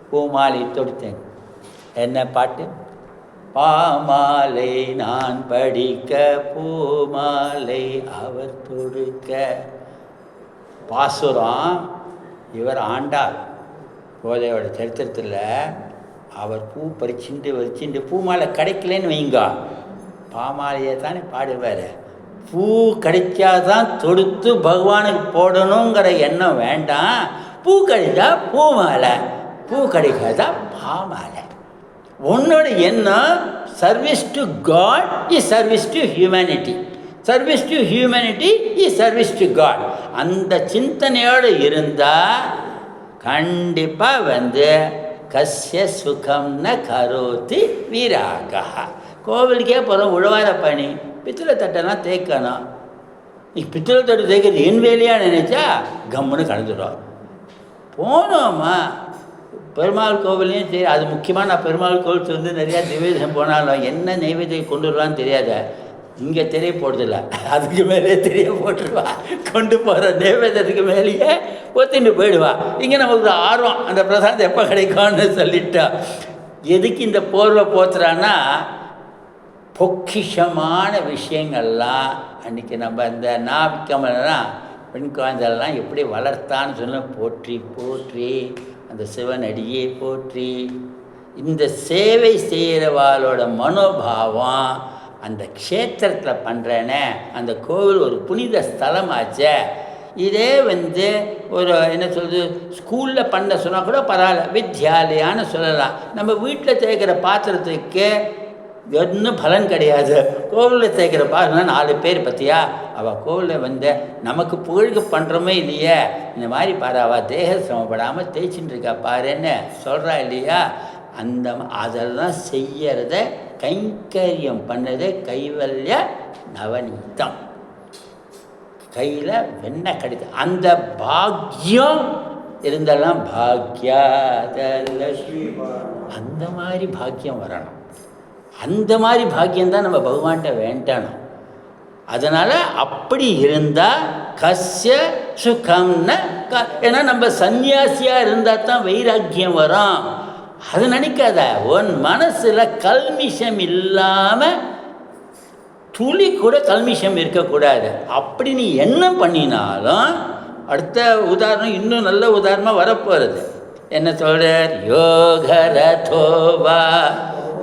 பூமாலை தொடுத்தேன். என்ன பாட்டு? பாமாலை நான் படிக்க பூமாலை அவர் தொடுக்க. பாசுரம். இவர் ஆண்டாள் கோதையோட சரித்திரத்தில் அவர் பூ வச்சுட்டு பூமாலை கிடைக்கலன்னு வைங்க, பாமாலையை தானே பாடுவார். பூ கிடைச்சாதான் தொடுத்து பகவானுக்கு போடணுங்கிற எண்ணம் வேண்டாம். பூ கிடைச்சா பூமாலை, பூ கிடைக்காதா பாமாலை. உன்னோட எண்ணம் service to God is service to humanity. Service to humanity is service to God. அந்த சிந்தனையோடு இருந்தால் கண்டிப்பாக கஸ்ய சுகம் ந கரோதி விராகா. கோவிலுக்கே போகிறோம், உழவார பணி, பித்தளை தட்டெல்லாம் தேய்க்கணும். நீ பித்தளை தட்டு தேய்க்கிறது என் வேலையாக நினைச்சா கம்முன்னு கலந்துடும். போனோமா பெருமாள் கோவிலையும் சரி, அது முக்கியமாக நான் பெருமாள் கோவில் நிறையா நைவேத்தியம் போனாலும் என்ன நைவேத்தியம் கொண்டு வருவான்னு தெரியாத. இங்கே தெரிய போடுறதில்ல, அதுக்கு மேலே தெரிய போட்டுருவா. கொண்டு போகிற நைவேத்தியத்துக்கு மேலேயே ஒத்திட்டு போயிடுவா. இங்கே நமக்கு ஆர்வம், அந்த பிரசாதம் எப்போ கிடைக்கும்னு சொல்லிட்டா. எதுக்கு இந்த போர்வை போத்துறான்னா, பொக்கிஷமான விஷயங்கள்லாம் அன்றைக்கி நம்ம இந்த நாவிக்கமெல்லாம் பெண் குழந்தைலாம் எப்படி வளர்த்தான்னு சொன்ன போற்றி போற்றி அந்த சிவன் அடியே போற்றி. இந்த சேவை செய்கிறவாளோட மனோபாவம் அந்த க்ஷேத்திரத்தில் பண்ணுறேனே, அந்த கோவில் ஒரு புனித ஸ்தலமாச்சே. இதே ஒரு என்ன சொல்கிறது, ஸ்கூலில் பண்ண சொன்னால் கூட பரவாயில்ல, வித்யாலயான்னு சொல்லலாம். நம்ம வீட்டில் தேய்க்கிற பாத்திரத்துக்கு ஒன்றும் பலன் கிடையாது. கோவிலில் தேய்க்கிற பாத்திரம் 4 பேர் பற்றியா அவள் கோவிலில் நமக்கு புகழுக்கு பண்ணுறோமே இல்லையே, இந்த மாதிரி பாரு அவள் தேக சிரமப்படாமல் தேய்ச்சின்னு இருக்கா பாருன்னு சொல்கிறா இல்லையா. அந்த அதெல்லாம் செய்யறத கைங்கரியம் பண்ணது கைவல்ய நவநீதம். கையில் வெண்ணெய் கிடைத்து அந்த பாக்கியம் இருந்தாலும் பாக்யாதலட்சுமி அந்த மாதிரி பாக்கியம் வரணும். அந்த மாதிரி பாக்கியம்தான் நம்ம பகவான்கிட்ட வேண்டணும். அதனால் அப்படி இருந்தால் கஸ்ய சுகம்னு ஏன்னா நம்ம சன்னியாசியாக இருந்தால் தான் வைராக்கியம் வரும். அது நினைக்காத, உன் மனசில் கல்மிஷம் இல்லாமல் துளி கூட கல்மிஷம் இருக்கக்கூடாது. அப்படி நீ என்ன பண்ணினாலும் அடுத்த உதாரணம் இன்னும் நல்ல உதாரணமாக வரப்போகிறது. என்ன சொல்கிறார்? யோகரதோவா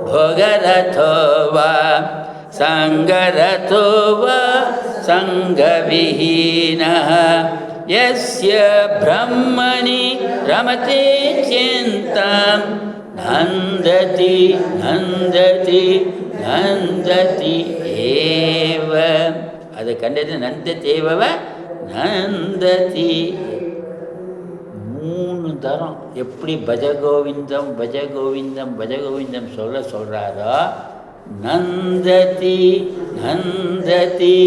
போகரதோவா சங்கரதோவா சங்கவிஹீனஹ யஸ்ய பிரம்மணி ரமதே சிந்தாம் நந்ததி நந்ததி நந்ததி ஏவ. அதை கண்டது நந்ததேவ நந்ததி. 3 தரம் எப்படி பஜகோவிந்தம் பஜகோவிந்தம் பஜகோவிந்தம் சொல்கிறாரோ நந்ததி நந்ததி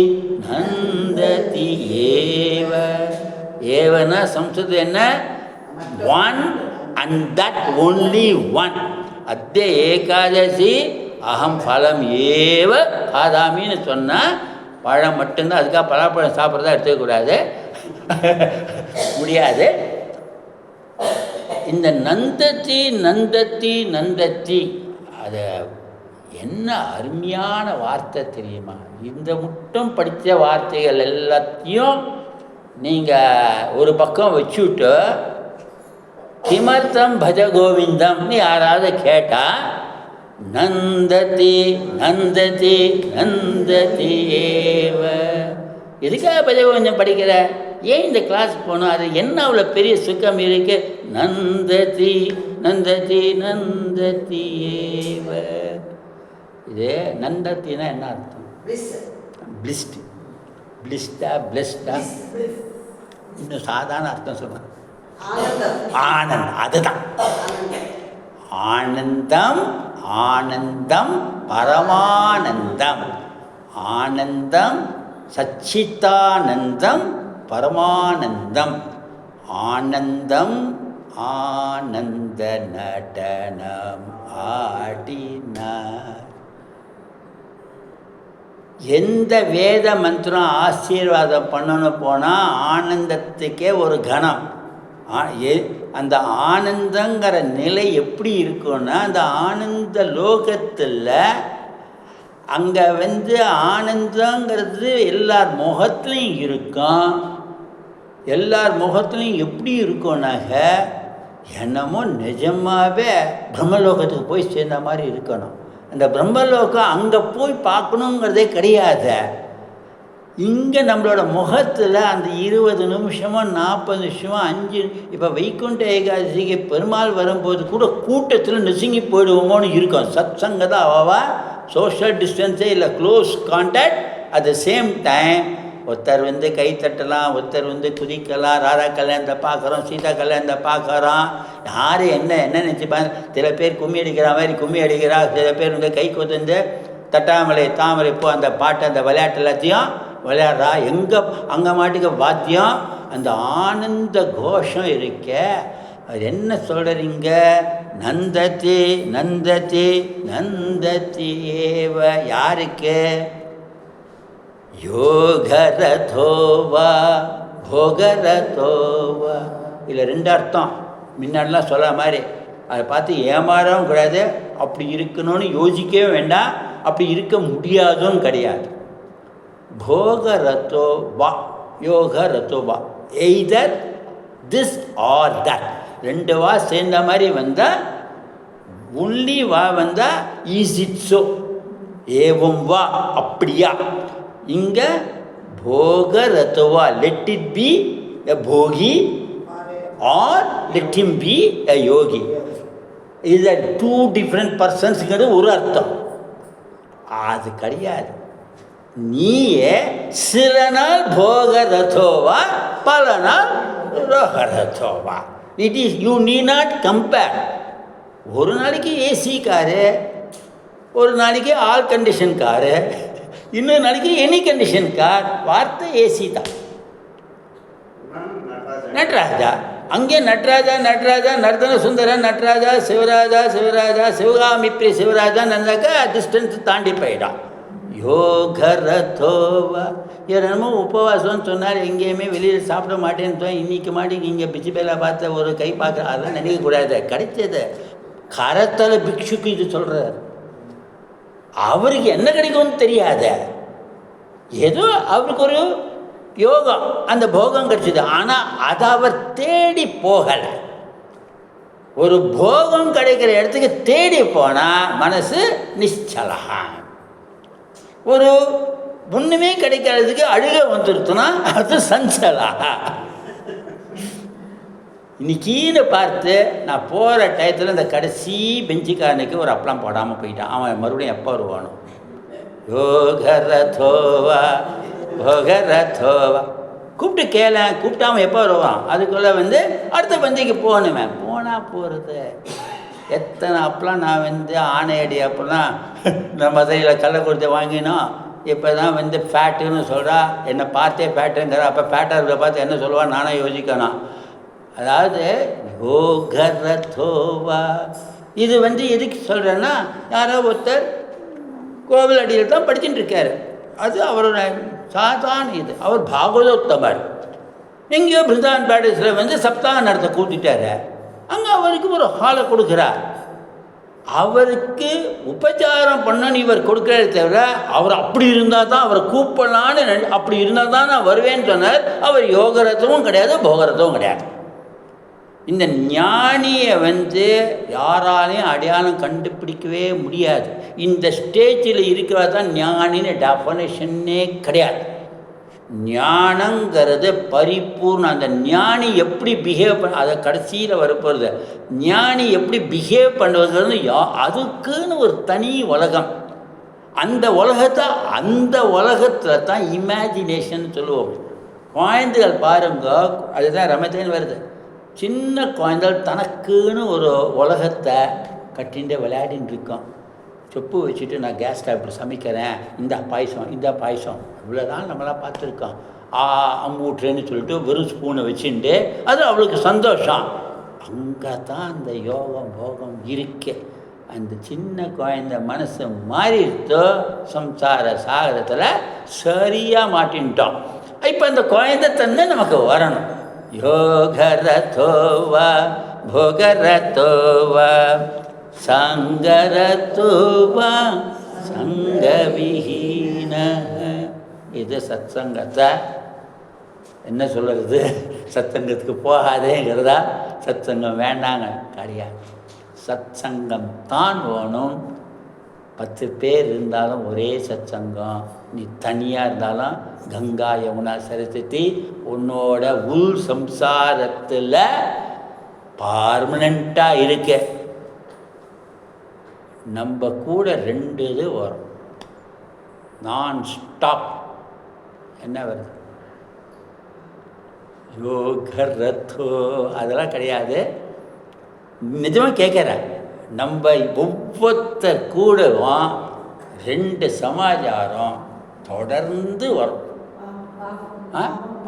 நந்ததி ஏவ. ஏவனா சம்ஸ்கிருதம் என்ன? One and that only one. அத்தே ஏகாதசி அகம் பலம் ஏவ காதாமின்னு சொன்னால் பழம் மட்டும்தான். அதுக்காக பலாப்பழம் சாப்பிட்றதா எடுத்துக்கக்கூடாது, முடியாது. இந்த நந்தத்தி நந்தத்தி நந்தத்தி அது என்ன அருமையான வார்த்தை தெரியுமா? இந்த மட்டும் படித்த வார்த்தைகள் எல்லாத்தையும் நீங்கள் ஒரு பக்கம் வச்சுவிட்டு கிமர்த்தம் பஜ கோவிந்தம்னு யாராவது கேட்டால் நந்ததி நந்ததி நந்ததி ஏவ. எதுக்காக பஜகோவிந்தம் படிக்கிற? ஏன் இந்த கிளாஸ் போகணும்? அது என்ன அவ்வளோ பெரிய சுகம் இருக்கு? நந்ததி நந்ததி நந்ததி ஏவ. இது நந்தத்தினா என்ன அர்த்தம்? பிளிஸ்ட். பிளிஸ்டா பிளஸ்டா இன்னும் சாதாரண அர்த்தம் சொல்கிறேன். ஆனந்தம். அதுதான் ஆனந்தம். ஆனந்தம் பரமானந்தம். ஆனந்தம் சச்சிதானந்தம் பரமானந்தம். ஆனந்தம் ஆனந்த நடனம் ஆடினார். எந்த வேத மந்திரம் ஆசீர்வாதம் பண்ணணும் போனால் ஆனந்தத்துக்கே ஒரு கணம். அந்த ஆனந்தங்கிற நிலை எப்படி இருக்குன்னா, அந்த ஆனந்த லோகத்தில் அங்கே ஆனந்தங்கிறது எல்லார் முகத்துலையும் இருக்கும். எல்லார் முகத்துலையும் எப்படி இருக்கும்னாக்க என்னமோ நிஜமாகவே பிரம்மலோகத்துக்கு போய் சேர்ந்த மாதிரி இருக்கணும். அந்த பிரம்மலோகம் அங்கே போய் பார்க்கணுங்கிறதே கிடையாது. இங்கே நம்மளோட முகத்தில் அந்த 20 நிமிஷமோ 40 நிமிஷமோ 5 இப்போ வைகுண்ட ஏகாதசிக்கு பெருமாள் வரும்போது கூட கூட்டத்தில் நெசுங்கி போயிடுவோமோன்னு இருக்கும். சத் சங்கதா அவா சோஷியல் டிஸ்டன்ஸே இல்லை, close contact. At the same time ஒருத்தர் கை தட்டலாம், ஒருத்தர் குதிக்கலாம். ராதா கல்யாணத்தை பார்க்குறோம், சீதா கல்யாணத்தை பார்க்குறோம். யார் என்ன நினச்சிப்பாங்க? சில பேர் கும்மி அடிக்கிற மாதிரி கும்மி அடிக்கிறா, சில பேர் கை கொத்து தட்டாமலை தாமரை பூ அந்த பாட்டு அந்த விளையாட்டு எல்லாத்தையும் விளையாடுறா. எங்கே அங்கே மாட்டுக்கு வாத்தியம். அந்த ஆனந்த கோஷம் இருக்க. அது என்ன சொல்கிறீங்க? நந்ததி நந்ததி நந்ததி ஏவ. யாருக்கு? யோகரதோவா போகரதோவா. இதில் 2 அர்த்தம் முன்னாடிலாம் சொல்ல மாதிரி. அதை பார்த்து ஏமாறவும் கிடையாது, அப்படி இருக்கணும்னு யோசிக்கவே வேண்டாம், அப்படி இருக்க முடியாதும் கிடையாது. போகரதோவா யோகரதோவா, எய்தர் திஸ் ஆர் தட். 2 வா சேர்ந்த மாதிரி வந்தால் ஒன்லி வா வந்தால் இஸ் இட் ஸோ, ஏவம் வா அப்படியா. இங்கே போகரதோவா, லெட் இட் பி எ போகி or let him be a yogi. இது 2 டிஃப்ரெண்ட் பர்சன்ஸுங்கிறது ஒரு அர்த்தம். அது கிடையாது. நீயே சில நாள் போகரதோவா, பல நாள் ரோகரதோவா. It is you need not compare. ஒரு நாளைக்கு ஏசி காரு, ஒரு நாளைக்கு ஆல் கண்டிஷன் காரு, இன்னொரு நாளைக்கு எனி கண்டிஷன் கார். வார்த்தை ஏசி தான். நடராஜா அங்கே நடராஜா நடராஜா நர்தன சுந்தர நடராஜா சிவராஜா சிவராஜா சிவகாமிப்ரி சிவராஜா நந்தாக்கா டிஸ்டன்ஸ் தாண்டி போயிடான். யோகரதோவா என்னமோ உபவாசம்னு சொன்னார். எங்கேயுமே வெளியில் சாப்பிட மாட்டேன்னு இன்னைக்கு மாட்டிக்கு இங்கே பிச்சுபேலா பார்த்த ஒரு கை பார்க்குற அதெல்லாம் நினைக்கக்கூடாது. கிடைச்சது கரத்தலை பிக்ஷுக்கு இது சொல்கிறார். அவருக்கு என்ன கிடைக்கும்னு தெரியாத, ஏதோ அவருக்கு ஒரு யோகம், அந்த போகம் கிடைச்சது. ஆனால் அதை அவர் தேடி போகலை. ஒரு போகம் கிடைக்கிற இடத்துக்கு தேடி போனால் மனசு நிச்சலகா. ஒரு ஒன்றுமே கிடைக்கிறதுக்கு அழுக வந்துருத்துனா அது சஞ்சலகா. இன்னைக்கின்னு பார்த்து நான் போகிற டயத்தில் இந்த கடைசி பெஞ்சுக்காரனுக்கு ஒரு அப்பளம் போடாமல் போயிட்டான். அவன் மறுபடியும் எப்போ வருவானோ. யோகரதோவா போகரதோவா கூப்பிட்டு கேளேன். கூப்பிட்டாமல் எப்போ வருவான். அதுக்குள்ளே அடுத்த பந்திக்கு போகணுமே. போனால் போகிறது எத்தனை அப்பெல்லாம் நான் ஆணையடி அப்பெல்லாம் நம்ம மதுரையில் கள்ளக்குறிச்சி வாங்கினோம். இப்போ தான் ஃபேட்டுன்னு சொல்கிறா. என்னை பார்த்தே ஃபேட்டுங்கிற. அப்போ ஃபேட்டாக பார்த்து என்ன சொல்லுவான் நானே யோசிக்கணும். அதாவது யோகரதோவா இது எதுக்கு சொல்கிறேன்னா, யாரோ ஒருத்தர் கோவில் அடியில் தான் படிச்சுட்டு இருக்காரு. அது அவரோட சாதாரண இது. அவர் பாகவதோத்தமர். எங்கேயோ பிருந்தான் பேலஸில் சப்தாக நடத்த கூட்டிட்டாரு. அங்கே அவருக்கு ஒரு ஹாலை கொடுக்குறார். அவருக்கு உபச்சாரம் பண்ணணும் இவர் கொடுக்குறத தவிர, அவர் அப்படி இருந்தால் தான் அவரை கூப்பிடலான்னு, அப்படி இருந்தால் தான் நான் வருவேன்னு சொன்னார். அவர் யோகரதமும் கிடையாது, போகரதமும் கிடையாது. இந்த ஞானியை யாராலையும் அடையாளம் கண்டுபிடிக்கவே முடியாது. இந்த ஸ்டேஜில் இருக்கிறதா தான் ஞானின்னு டெஃபனேஷன்னே கிடையாது. ஞானங்கிறது பரிபூர்ணம். அந்த ஞானி எப்படி பிஹேவ் பண்ண, அதை கடைசியில் வரப்போகிறது. ஞானி எப்படி பிஹேவ் பண்ணுவதுங்கிறது அதுக்குன்னு ஒரு தனி உலகம். அந்த உலகத்தில் தான் இமேஜினேஷன் சொல்லுவோம். குழந்தைகள் பாருங்க, அதுதான் ரமத்தேன்னு வருது. சின்ன குழந்தைகள் தனக்குன்னு ஒரு உலகத்தை கட்டிகிட்டு விளையாடின்னு இருக்கோம். சொப்பு வச்சுட்டு நான் கேஸ் ஸ்டவ் இப்படி சமைக்கிறேன், இந்த பாயசம் இவ்வளோதான் நம்மளாம் பார்த்துருக்கோம். அம்மூட்டுறேன்னு சொல்லிட்டு வெறும் ஸ்பூனை வச்சுட்டு அது அவளுக்கு சந்தோஷம். அங்கே தான் அந்த யோகம் போகம் இருக்கு. அந்த சின்ன குழந்தை மனசு மாறிடுத்தோ சம்சார சாகரத்தில் சரியாக மாட்டின்ட்டோம். இப்போ அந்த குழந்தை தன்னை நமக்கு வரணும். யோகரதோவா போகரதோவா சங்கரதோவா சங்கவிஹீன. இது சத்சங்கத்தை என்ன சொல்கிறது, சத்சங்கத்துக்கு போகாதேங்கிறதா? சத்சங்கம் வேண்டாங்க கிடையாது. சத்சங்கம் தான் வேணும். 10 பேர் இருந்தாலும் ஒரே சத்சங்கம். நீ தனியாக இருந்தாலும் கங்கா யமுனா சரஸ்வதி உன்னோட உள் சம்சாரத்தில் பர்மனெண்ட்டாக இருக்க. நம்ம கூட 2 இது வரும் நான் ஸ்டாப். என்ன வருது? யோகரதோ அதெல்லாம் கிடையாது. நிஜமாக கேட்குறேன். நம்ம ஒவ்வொருத்தர் கூடவும் 2 சமாச்சாரம் தொடர்ந்து வரும்.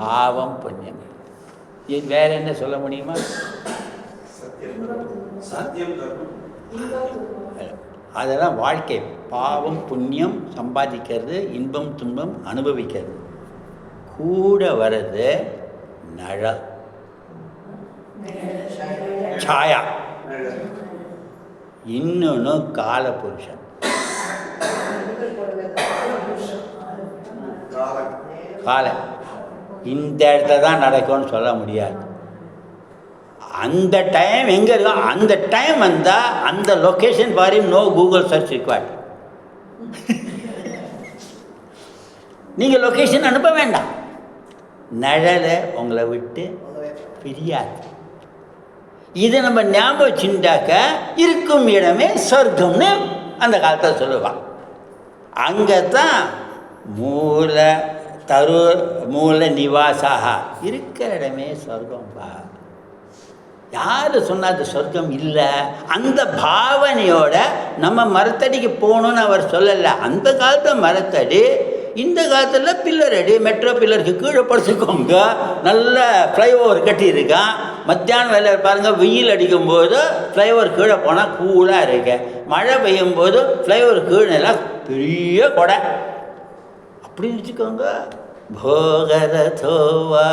பாவம் புண்ணியம். வேற என்ன சொல்ல முடியுமா? அதெல்லாம் வாழ்க்கை. பாவம் புண்ணியம் சம்பாதிக்கிறது, இன்பம் துன்பம் அனுபவிக்கிறது. கூட வர்றது நழல் சாயா. இன்னொன்று காலபுருஷன். கால இந்த இடத்துல தான் நடக்கும்னு சொல்ல முடியாது. அந்த டைம் எங்கே இருக்கோ அந்த டைம் வந்தால் அந்த location for him no Google search required. நீங்கள் லொக்கேஷன் அனுப்ப வேண்டாம். நிழலை உங்களை விட்டு பிரியாது. இதை நம்ம ஞாபகம் வச்சுட்டாக்க இருக்கும் இடமே சொர்க்கம்னு அந்த காலத்தில் சொல்லுவான். அங்கே தான் மூல நிவாசாக இருக்கிற இடமே சொர்க்கம்பா. யார் சொன்னால் அது சொர்க்கம் இல்லை? அந்த பாவனையோட நம்ம மரத்தடிக்கு போகணுன்னு அவர் சொல்லலை. அந்த காலத்தில் மரத்தடி, இந்த காலத்தில் பில்லர் அடி, மெட்ரோ பில்லருக்கு கீழே படுத்துக்கோங்க. நல்ல ஃப்ளைஓவர் கட்டியிருக்கான். மத்தியானம் வேலை பாருங்கள், வெயில் அடிக்கும்போது ஃப்ளைஓவர் கீழே போனால் கூலாக இருக்கு. மழை பெய்யும் போது ஃப்ளைஓவர் கீழெல்லாம் பெரிய கொடை அப்படின்னு வச்சுக்கோங்க. போகரதோவா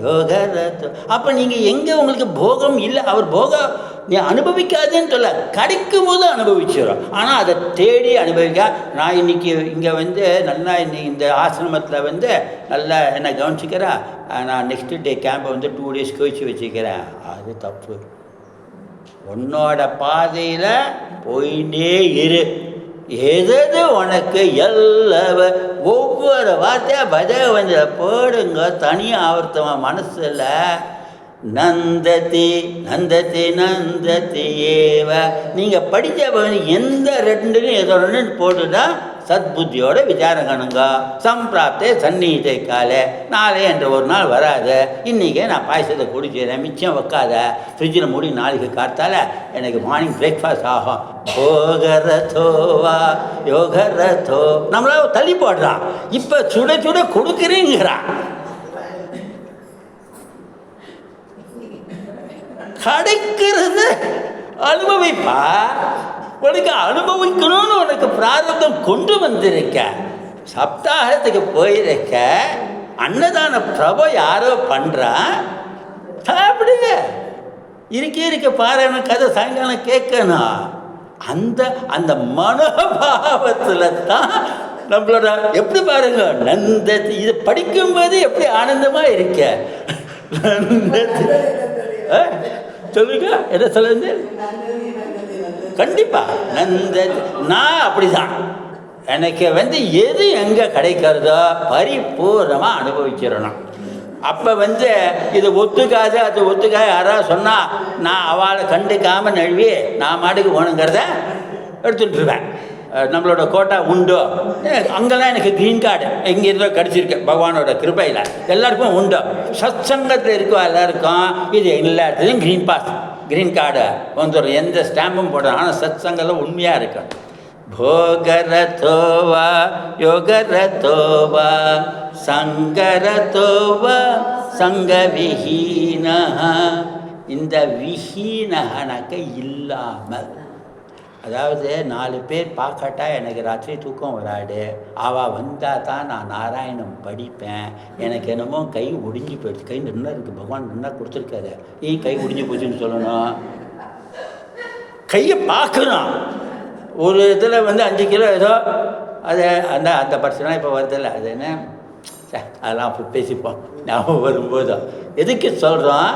யோகரதோ. அப்போ நீங்கள் எங்கே உங்களுக்கு போகம் இல்லை, அவர் போகம் நீ அனுபவிக்காதுன்னு சொல்ல, கிடைக்கும் போது அனுபவிச்சிடும். ஆனால் அதை தேடி அனுபவிக்க. நான் இன்றைக்கி இங்கே நல்லா இன்னைக்கு இந்த ஆசிரமத்தில் நல்லா என்னை கவனிச்சிக்கிறேன். நான் நெக்ஸ்ட் டே கேம்பை 2 days கழிச்சு வச்சுக்கிறேன். அது தப்பு. உன்னோட பாதையில் போயிட்டே இரு. எது உனக்கு எல்லவ ஒவ்வொரு வார்த்தையாக பஜகவஞ்சல போடுங்க. தனியாக ஆவர்த்தமாக மனசில் நந்ததி நந்ததி நந்ததி ஏவ. நீங்கள் படித்த எந்த 2லையும் ஏதோ 2 போட்டுட்டா சத்புத்தியோட விசாரம் கணுங்க. சம்பிராப்தே சந்நீதை காலை. நாளே என்ற ஒரு நாள் வராது. இன்றைக்கே நான் பாயசத்தை குடிச்சிடுறேன், மிச்சம் வைக்காத, ஃப்ரிட்ஜில் மூடி நாளைக்கு காத்தால எனக்கு மார்னிங் பிரேக்ஃபாஸ்ட் ஆகும். போகரதோவா யோகரதோ. நம்மளா தள்ளி போடுறான். இப்போ சுட சுட கொடுக்குறேங்கிறான். கிடைக்கிறது அனுபவிப்பா. உனக்கு அனுபவிக்கணும்னு உனக்கு பிராரப்தம் கொண்டு வந்திருக்க. சப்தாகத்துக்கு போயிருக்க. அன்னதான பிரபு யாரோ பண்ணுறான், சாப்பிடுங்க. இருக்க பாருங்க, கதை சாயங்காலம் கேட்கணும். அந்த அந்த மனோபாவத்தில் தான் நம்மளோட எப்படி பாருங்க நந்த. இது படிக்கும்போது எப்படி ஆனந்தமாக இருக்க. சொல்லுங்க, என்ன சொல்லுங்க. கண்டிப்பாக நந்த. நான் அப்படிதான். எனக்கு எது எங்கே கிடைக்கிறதோ பரிபூர்ணமாக அனுபவிச்சிடணும். அப்போ இது ஒத்துக்காது அது ஒத்துக்காது யாராவது சொன்னால் நான் அவளை கண்டுக்காமல் நழுவி நான் மாட்டுக்கு போகணுங்கிறத எடுத்துட்டுருவேன். நம்மளோட கோட்டா உண்டோ அங்கெல்லாம் எனக்கு க்ரீன் கார்டு எங்கேருந்தோ கிடச்சிருக்கு பகவானோட கிருபையில். எல்லாருக்கும் உண்டோ. சத்சங்கத்தில் இருக்கோ எல்லாருக்கும் இது எல்லாத்துலேயும் க்ரீன் கார்டு வந்துடும். எந்த ஸ்டாம்பும் போடுறோம். ஆனால் சத்சங்கத்தில் உண்மையாக இருக்கும். போகரதோவா யோகரதோவா சங்கரதோவா சங்கவிஹீன. இந்த விஹீனகனக்க இல்லாமல், அதாவது 4 பேர் பார்க்கட்டா எனக்கு ராத்திரி தூக்கம் வராது. அவள் வந்தால் தான் நான் நாராயணம் படிப்பேன். எனக்கு என்னமோ கை ஒடிஞ்சு போயிடுச்சு. கை நின்னா இருக்குது, பகவான் நின்னா கொடுத்துருக்காரு. ஏன் கை ஒடிஞ்சு போச்சுன்னு சொல்லணும்? கையை பார்க்கணும். ஒரு இதில் 5 கிலோ ஏதோ அது அந்த அந்த பர்சனாக இப்போ வருதில்ல, அது என்ன அதெல்லாம் அப்போ பேசிப்போம் ஞாபகம் வரும்போது. எதுக்கு சொல்கிறோம்?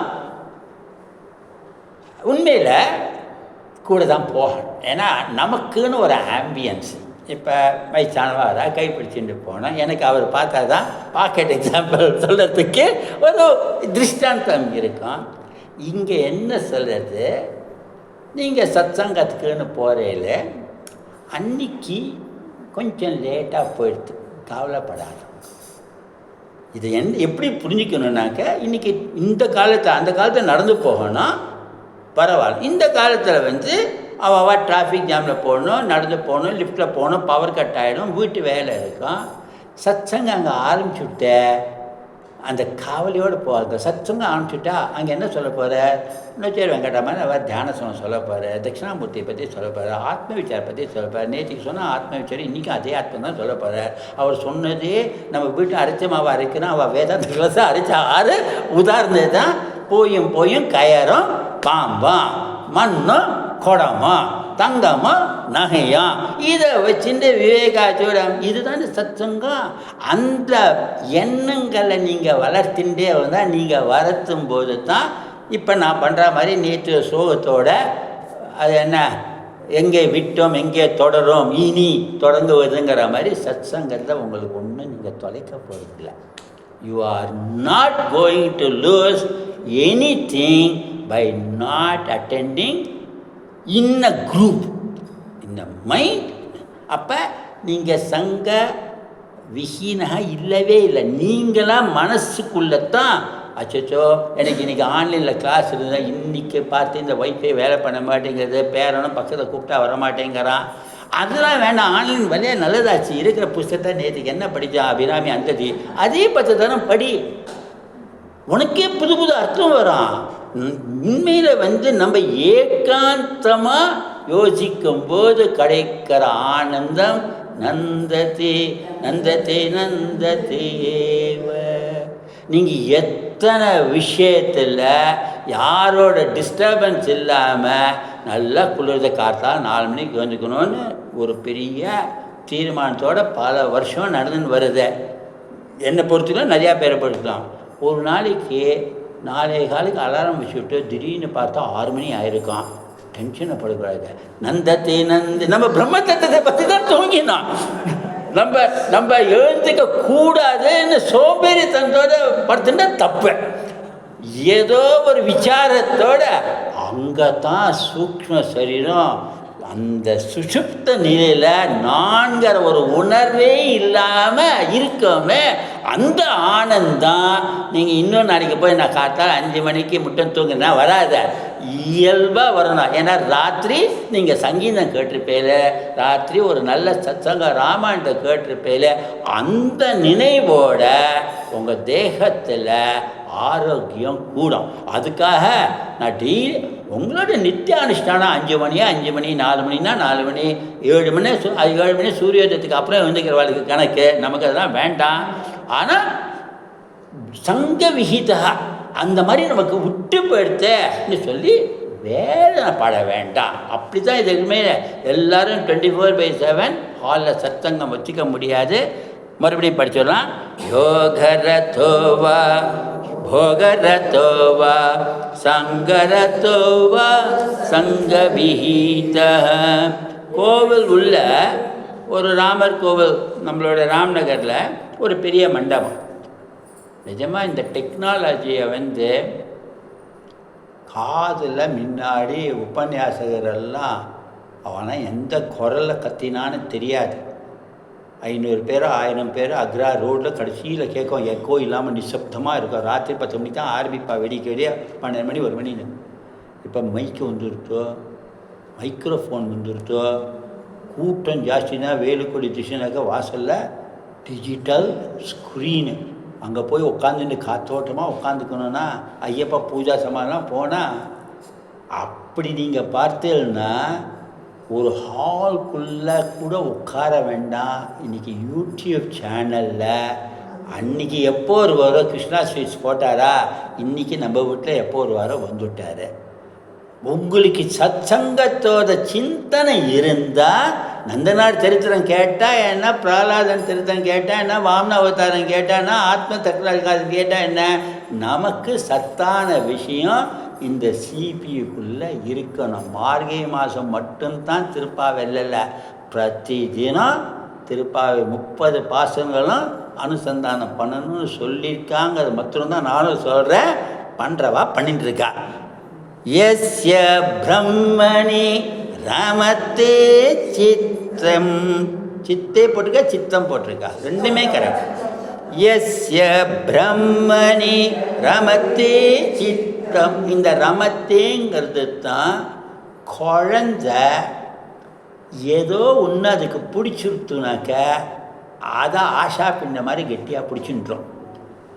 உண்மையில் கூட தான் போகணும். ஏன்னா நமக்குன்னு ஒரு ஆம்பியன்ஸ். இப்போ வயசானவா கை பிடிச்சிட்டு போனோம். எனக்கு அவர் பார்த்தா தான் பாக்கெட் எக்ஸாம்பிள் சொல்கிறதுக்கு ஒரு திருஷ்டாந்தம் இருக்கும். இங்கே என்ன சொல்கிறது, நீங்கள் சத்சங்கத்துக்குன்னு போகிறேல அன்னைக்கு கொஞ்சம் லேட்டாக போயிடுது, கவலைப்படாது. இது எப்படி புரிஞ்சுக்கணுன்னாக்க, இன்றைக்கி இந்த காலத்தை அந்த காலத்தை நடந்து போகணும் பரவாயில்ல. இந்த காலத்தில் அவள் டிராஃபிக் ஜாமில் போகணும், நடந்து போகணும், லிஃப்ட்டில் போகணும், பவர் கட் ஆகிடும், வீட்டு வேலை இருக்கும். சத்சங்கம் அங்கே ஆரம்பிச்சுட்ட அந்த காவலியோடு போகாது. சத்சங்கம் ஆரம்பிச்சுட்டா அங்கே என்ன சொல்ல போகிற? இன்னொச்சேரி வெங்கடமான அவர் தியானசனம் சொல்ல போகிற, தட்சிணாமூர்த்தியை பற்றி சொல்ல போகிற, ஆத்ம விசாரை பற்றி சொல்ல போகிற. நேற்றுக்கு சொன்னால் ஆத்ம விசாரம், இன்றைக்கும் அதே ஆத்மா தான் சொல்ல போகிற. அவர் சொன்னதே நம்ம வீட்டில் அரைச்ச மாவை அரைக்கணும். அவள் வேதாந்த கிளாஸை அரைச்ச 6 உதாரணம் தான். போயும் கயரும் பாம்பம் மண்ணும் குடமும் தங்கமும் நகையும் இதை வச்சுட்டு விவேகாச்சூடம். இதுதான் சத்சங்கம். அந்த எண்ணங்களை நீங்கள் வளர்த்துட்டே வந்தால் நீங்கள் வளர்த்தும் போது தான் இப்போ நான் பண்ணுற மாதிரி நேற்று சோகத்தோட அது என்ன எங்கே விட்டோம் எங்கே தொடரும் இனி தொடங்குவதுங்கிற மாதிரி சத்சங்கத்தை உங்களுக்கு ஒன்றும் நீங்கள் தொலைக்க போகிறதில்ல. You are not going to lose anything by not attending in a group, in the mind. அப்போ நீங்கள் சங்க விஹீனக இல்லவே இல்லை. நீங்களாம் மனசுக்குள்ளே தான் அச்சோ எனக்கு இன்றைக்கி ஆன்லைனில் கிளாஸ் இருந்தால் இன்றைக்கி பார்த்து இந்த வைஃபை வேலை பண்ண மாட்டேங்கிறது, பேரனும் பக்கத்தில் கூப்பிட்டா வர மாட்டேங்கிறான். அதெல்லாம் வேண்டாம், ஆன்லைன் வழியே நல்லதாச்சு. இருக்கிற புஸ்தகத்தை நேற்றுக்கு என்ன படித்தான் அபிராமி அந்ததி, அதே 10 தரம் படி, உனக்கே புது புது அர்த்தம் வரும். உண்மையில் நம்ம ஏகாந்தமாக யோசிக்கும் போது கிடைக்கிற ஆனந்தம் நந்ததே நந்ததே நந்ததேவ. நீங்கள் எத்தனை விஷயத்தில் யாரோட டிஸ்டர்பன்ஸ் இல்லாமல் நல்லா குளிர்ந்த காற்றால் 4 மணிக்கு வந்துக்கணும்னு ஒரு பெரிய தீர்மானத்தோடு பல வருஷம் நடந்துன்னு வருது. என்னை பொறுத்தவரை நிறையா பேரை பொறுத்துலாம். ஒரு நாளைக்கு 4:15 அலாரம் வச்சுட்டு திடீர்னு பார்த்தா 6 மணி ஆயிருக்கான். டென்ஷனை படுக்கூடாது. நந்தத்தை நம்ம பிரம்ம தத்துவத்தை பற்றி தான் தூங்கினோம். நம்ம எழுந்துக்க கூடாதுன்னு சோம்பேறித்தனத்தோட படுத்துட்டா தப்பு. ஏதோ ஒரு விசாரத்தோட அங்கே தான் சூக்ஷ்ம சரீரம் அந்த சுஷுப்த நிலையில் நான்கிற ஒரு உணர்வே இல்லாமல் இருக்கோமே, அந்த ஆனந்தம் நீங்கள் இன்னும் நாளைக்கு போய் நான் காத்தால் 5 மணிக்கு முட்டம் தூங்குனா வராத, இயல்பாக வரணும். ஏன்னா ராத்திரி நீங்கள் சங்கீதம் கேட்டிருப்பேல, ராத்திரி ஒரு நல்ல சத்சங்க ராமாயணத்தை கேட்டிருப்பேல, அந்த நினைவோட உங்கள் தேகத்தில் ஆரோக்கியம் கூடும். அதுக்காக நான் டெய்லி உங்களோட நித்திய அனுஷ்டானம் 5 மணியா 5 மணி, 4 மணினா 4 மணி, 7 மணி 7 மணி சூரியோதயத்துக்கு அப்புறம் வந்துக்கிறவாளுக்கு கணக்கு, நமக்கு அதெல்லாம் வேண்டாம். ஆனால் சங்க விகிதா அந்த மாதிரி நமக்கு விட்டு போயிடுத்தேன்னு சொல்லி வேதனை பட வேண்டாம். அப்படி தான் இதுக்குமே எல்லோரும் 24/7 ஹாலில் சத்தங்கம் வச்சுக்க முடியாது. மறுபடியும் படிச்சிடலாம். யோகரதோவா भोगरतोवा சங்கரதோவா சங்கவிஹீத. கோவில் உள்ள ஒரு ராமர் கோவில் நம்மளோட ராம்நகரில் ஒரு பெரிய மண்டபம். நிஜமாக இந்த டெக்னாலஜியை காதில் முன்னாடி உபன்யாசகரெல்லாம் அவனா எந்த குரலில் கத்தினான்னு தெரியாது. 500 பேர் 1000 பேர் அக்ரா ரோட்டில் கடைசியில் கேட்கும், எக்கோ இல்லாமல் நிசப்தமாக இருக்கும். ராத்திரி 10 மணிக்கு தான் ஆரம்பிப்பா, வெடிக்க வெடிய 12 மணி 1 மணின்னு. இப்போ மைக்கு வந்துருத்தோ, மைக்ரோஃபோன் வந்துருத்தோ, கூட்டம் ஜாஸ்தினா வேலுக்கொடி திசைனாக்க வாசலில் டிஜிட்டல் ஸ்க்ரீனு, அங்கே போய் உட்காந்துட்டு காத்தோட்டமாக உட்காந்துக்கணுன்னா ஐயப்பா பூஜா சமாதெல்லாம் போனால் அப்படி நீங்கள் பார்த்தேன்னா ஒரு ஹால்குள்ளே கூட உட்கார வேண்டாம். இன்றைக்கி யூடியூப் சேனலில் அன்றைக்கி எப்போ ஒரு வாரம் கிருஷ்ணா ஸ்வீட்ஸ் போட்டாரா, இன்றைக்கி நம்ம வீட்டில் எப்போ ஒரு வாரம் வந்துவிட்டார். உங்களுக்கு சத்சங்கத்தோட சிந்தனை இருந்தால் நந்தனார் சரித்திரம் கேட்டால் என்ன, பிரகலாதன் சரித்திரம் கேட்டால் என்ன, வாமன அவதாரம் கேட்டான்னா, ஆத்ம தக்ராதிகாரம் கேட்டால் என்ன, நமக்கு சத்தான விஷயம் இந்த சிபியுக்குள்ளே இருக்கணும். மார்கழி மாதம் மட்டும்தான் திருப்பாவையில் பிரதி தினம் திருப்பாவை 30 பாசங்களும் அனுசந்தானம் பண்ணணும்னு சொல்லியிருக்காங்க. அது மட்டும்தான் நானும் சொல்கிறேன், பண்ணுறவா பண்ணிட்டுருக்கா. யஸ்ய பிரம்மணி ரமத்தே சித்தம், சித்தே போட்டிருக்கா சித்தம் போட்டிருக்கா, ரெண்டுமே கரெக்ட். யஸ்ய பிரம்மணி ரமத்தே சித்தம். இந்த ரமத்தேங்கிறது தான் குழந்தை ஏதோ ஒன்று அதுக்கு பிடிச்சிருத்துனாக்க அதை ஆஷா பின்ன மாதிரி கெட்டியாக பிடிச்சின்றோம்.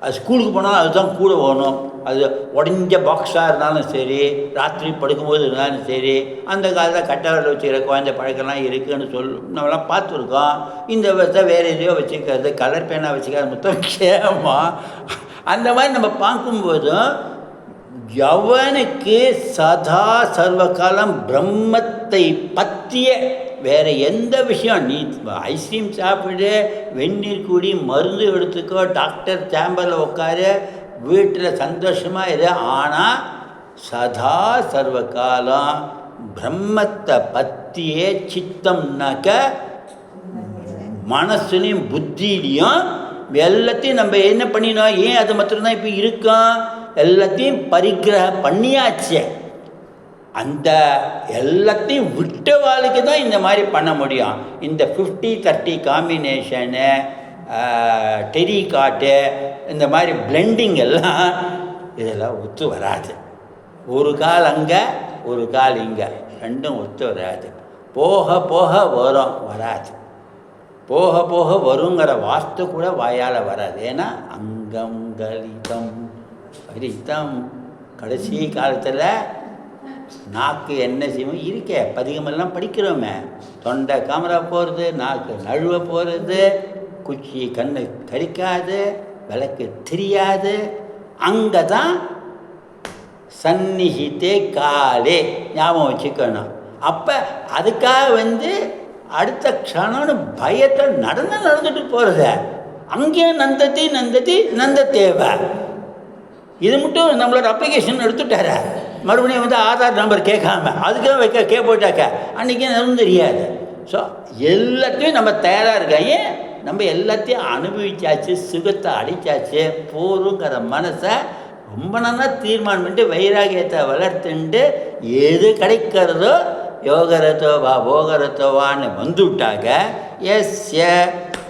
அது ஸ்கூலுக்கு போனாலும் அதுதான் கூட போகணும். அது உடஞ்ச பாக்ஸாக இருந்தாலும் சரி, ராத்திரி படுக்கும்போது இருந்தாலும் சரி, அந்த காலத்தில் கட்டவரில் வச்சுக்கிற குழந்தை பழக்கம்லாம் இருக்குதுன்னு நம்மளாம் பார்த்துருக்கோம். இந்த வருஷம் வேறு எதையோ வச்சுக்கிறது, கலர் பேனாக வச்சுக்கிறது மொத்தம் கேமா. அந்த மாதிரி நம்ம பார்க்கும்போதும் எவனுக்கு சதா சர்வகாலம் பிரம்மத்தை பற்றிய வேறு எந்த விஷயம், நீ ஐஸ்கிரீம் சாப்பிடு, வெந்நீர் கூடி, மருந்து எடுத்துக்கோ, டாக்டர் சேம்பரில் உட்காரு, வீட்டில் சந்தோஷமாக இரு, ஆனால் சதா சர்வகாலம் பிரம்மத்தை பற்றியே சித்தம்னாக்க மனசுலையும் புத்திலையும் எல்லாத்தையும் நம்ம என்ன பண்ணினோம், ஏன் அது மாத்திரம்தான் இப்போ இருக்கோம், எல்லாத்தையும் பரிகிரகம் பண்ணியாச்சு. அந்த எல்லாத்தையும் விட்ட வாழ்க்கை தான் இந்த மாதிரி பண்ண முடியும். இந்த 50-30 காம்பினேஷனு, டெரிகாட்டு, இந்த மாதிரி பிளெண்டிங் எல்லாம் இதெல்லாம் ஒத்து வராது. ஒரு கால் அங்கே ஒரு கால் இங்கே, ரெண்டும் ஒத்து வராது. போக போக வரும், வராது. போக போக வருங்கிற வாஸ்து கூட வாயால் வராது. ஏன்னா அங்கம் கலிதம் பரித்தம். கடைசி காலத்தில் நாக்கு என்ன செய்வோம் இருக்கே, பதிகமெல்லாம் படிக்கிறோமே, தொண்டை காமரா போகிறது, நாக்கு நழுவ போகிறது, குச்சி கண்ணு கரிக்காது, விளக்கு தெரியாது. அங்கே தான் சந்நிகித்தே காலே ஞாபகம் வச்சுக்கணும். அப்போ அதுக்காக அடுத்த க்ஷணம்னு பயத்தில் நடந்துட்டு போகிறத, அங்கேயும் நந்தத்தி நந்தத்தி நந்த தேவை. இது மட்டும் நம்மளோட அப்ளிகேஷன் எடுத்துட்டார, மறுபடியும் ஆதார் நம்பர் கேட்காம அதுக்கே போயிட்டாக்க அன்றைக்கி எதுவும் தெரியாது. ஸோ எல்லாத்தையும் நம்ம தயாராக இருக்காங்க. நம்ம எல்லாத்தையும் அனுபவிச்சாச்சு, சுகத்தை அடித்தாச்சு, போருங்கிற மனசை ரொம்ப நல்லா தீர்மானம் பண்ணிட்டு வைராகியத்தை வளர்த்துண்டு எது கிடைக்கிறதோ யோகரத்தோவா போகரத்தோவான்னு வந்துவிட்டாங்க. எஸ்ய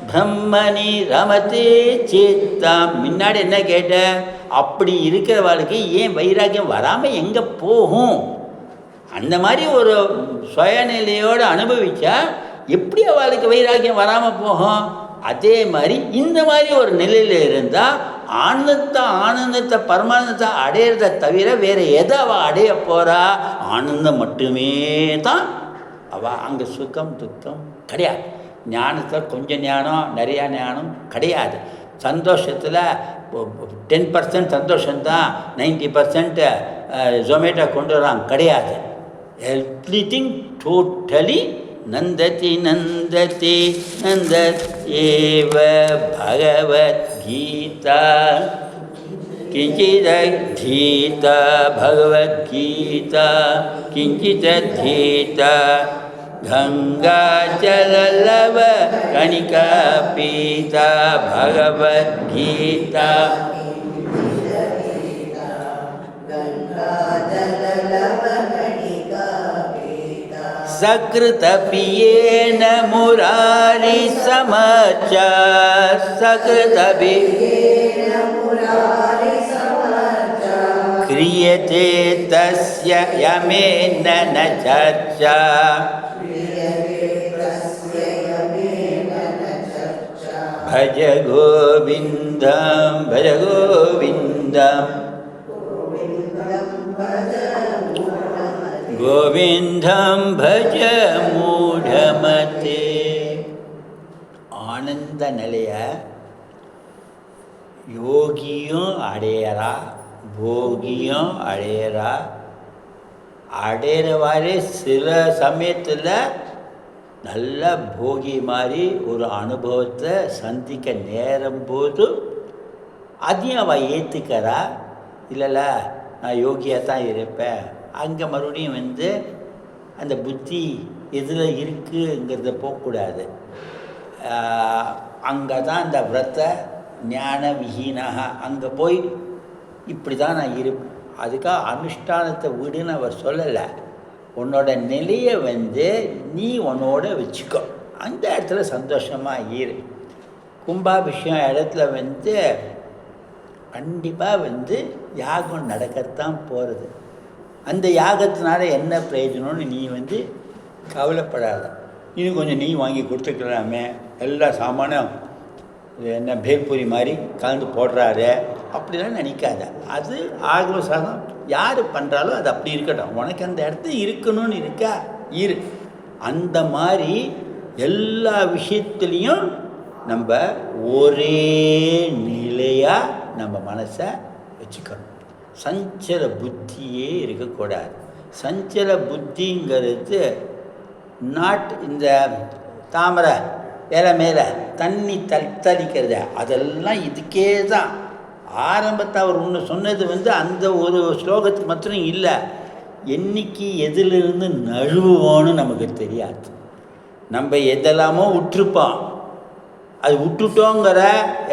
பிரம்மணி ரமதி சித்தம். முன்னாடி என்ன கேட்ட, அப்படி இருக்கிறவாளுக்கு ஏன் வைராக்கியம் வராமல் எங்கே போகும்? அந்த மாதிரி ஒரு சுயநிலையோடு அனுபவித்தா எப்படி அவளுக்கு வைராக்கியம் வராமல் போகும்? அதே மாதிரி இந்த மாதிரி ஒரு நிலையில் இருந்தால் ஆனந்தத்தை பரமானந்தத்தை அடையிறத தவிர வேறு எதை அவள் அடைய போகிறா? ஆனந்தம் மட்டுமே தான் அவள். அங்கே சுகம் துக்கம் கிடையாது. ஞானத்தில் கொஞ்சம் ஞானம் நிறையா ஞானம் கிடையாது. சந்தோஷத்தில் 10% சந்தோஷம்தான், 90% ஜொமேட்டோ கொண்டு வராங்க கிடையாது. எவ்ரிதிங் டோட்டலி நந்ததி நந்ததி நந்தேவ பகவத்கீதா கிஞ்சிதீதா பகவத்கீதா கிஞ்சிதீதா கங்காஜலலவ கணிகா பீதா பகவத்கீதா சக்ருதபியேன முராரி சமச்சா சக்ருதபியேன முராரி சமச்சா கிரியதே தஸ்ய யமேன ந சர்ச்சா பஜ கோவிந்தம் பஜ கோவிந்தம் கோவிந்தம் பஜ மூடமதே. ஆனந்த நிலைய யோகியும் அடையறா, போகியும் அடையறா. அடையிறவாறே சில சமயத்தில் நல்ல போகி மாதிரி ஒரு அனுபவத்தை சந்திக்க நேரும்போது அதையும் அவள் ஏற்றுக்கிறா. இல்லைல்ல, நான் யோகியாக தான் இருப்பேன். அங்கே மறுபடியும் அந்த புத்தி எதில் இருக்குங்கிறத போகக்கூடாது. அங்கே தான் அந்த விரத்த ஞான விஹீனாக அங்கே போய் இப்படி தான் நான் இருப்பேன். அதுக்காக அனுஷ்டானத்தை விடுன்னு அவர் சொல்லலை. உன்னோட நிலையை நீ உன்னோட வச்சுக்கோ, அந்த இடத்துல சந்தோஷமாக இரு. கும்பாபிஷேகம் இடத்துல கண்டிப்பாக யாகம் நடக்கத்தான் போகிறது. அந்த யாகத்தினால என்ன பிரயோஜனம்னு நீ கவலைப்படாத. இன்னும் கொஞ்சம் நீ வாங்கி கொடுத்துக்கலாமே, எல்லா சாமானும் என்ன பேல்பூரி மாதிரி கலந்து போடுறாரு அப்படிலாம் நினைக்காத. அது ஆகவ சாதம் யார் பண்ணுறாலும் அது அப்படி இருக்கட்டும். உனக்கு அந்த இடத்துல இருக்கணும்னு இருக்கா இரு. அந்த மாதிரி எல்லா விஷயத்துலேயும் நம்ம ஒரே நிலையாக நம்ம மனசை வச்சுக்கணும். சஞ்சல புத்தியே இருக்கக்கூடாது. சஞ்சல புத்திங்கிறது இந்த தாமரை இலை மேலே தண்ணி தத்தளிக்கிறது, அதெல்லாம் இதுக்கே தான். ஆரம்பத்தை அவர் ஒன்று சொன்னது அந்த ஒரு ஸ்லோகத்துக்கு மாத்திரம் இல்லை. என்னைக்கு எதிலிருந்து நழுவுவோன்னு நமக்கு தெரியாது. நம்ம எதெல்லாமோ விட்டுருப்போம், அது விட்டுட்டோங்கிற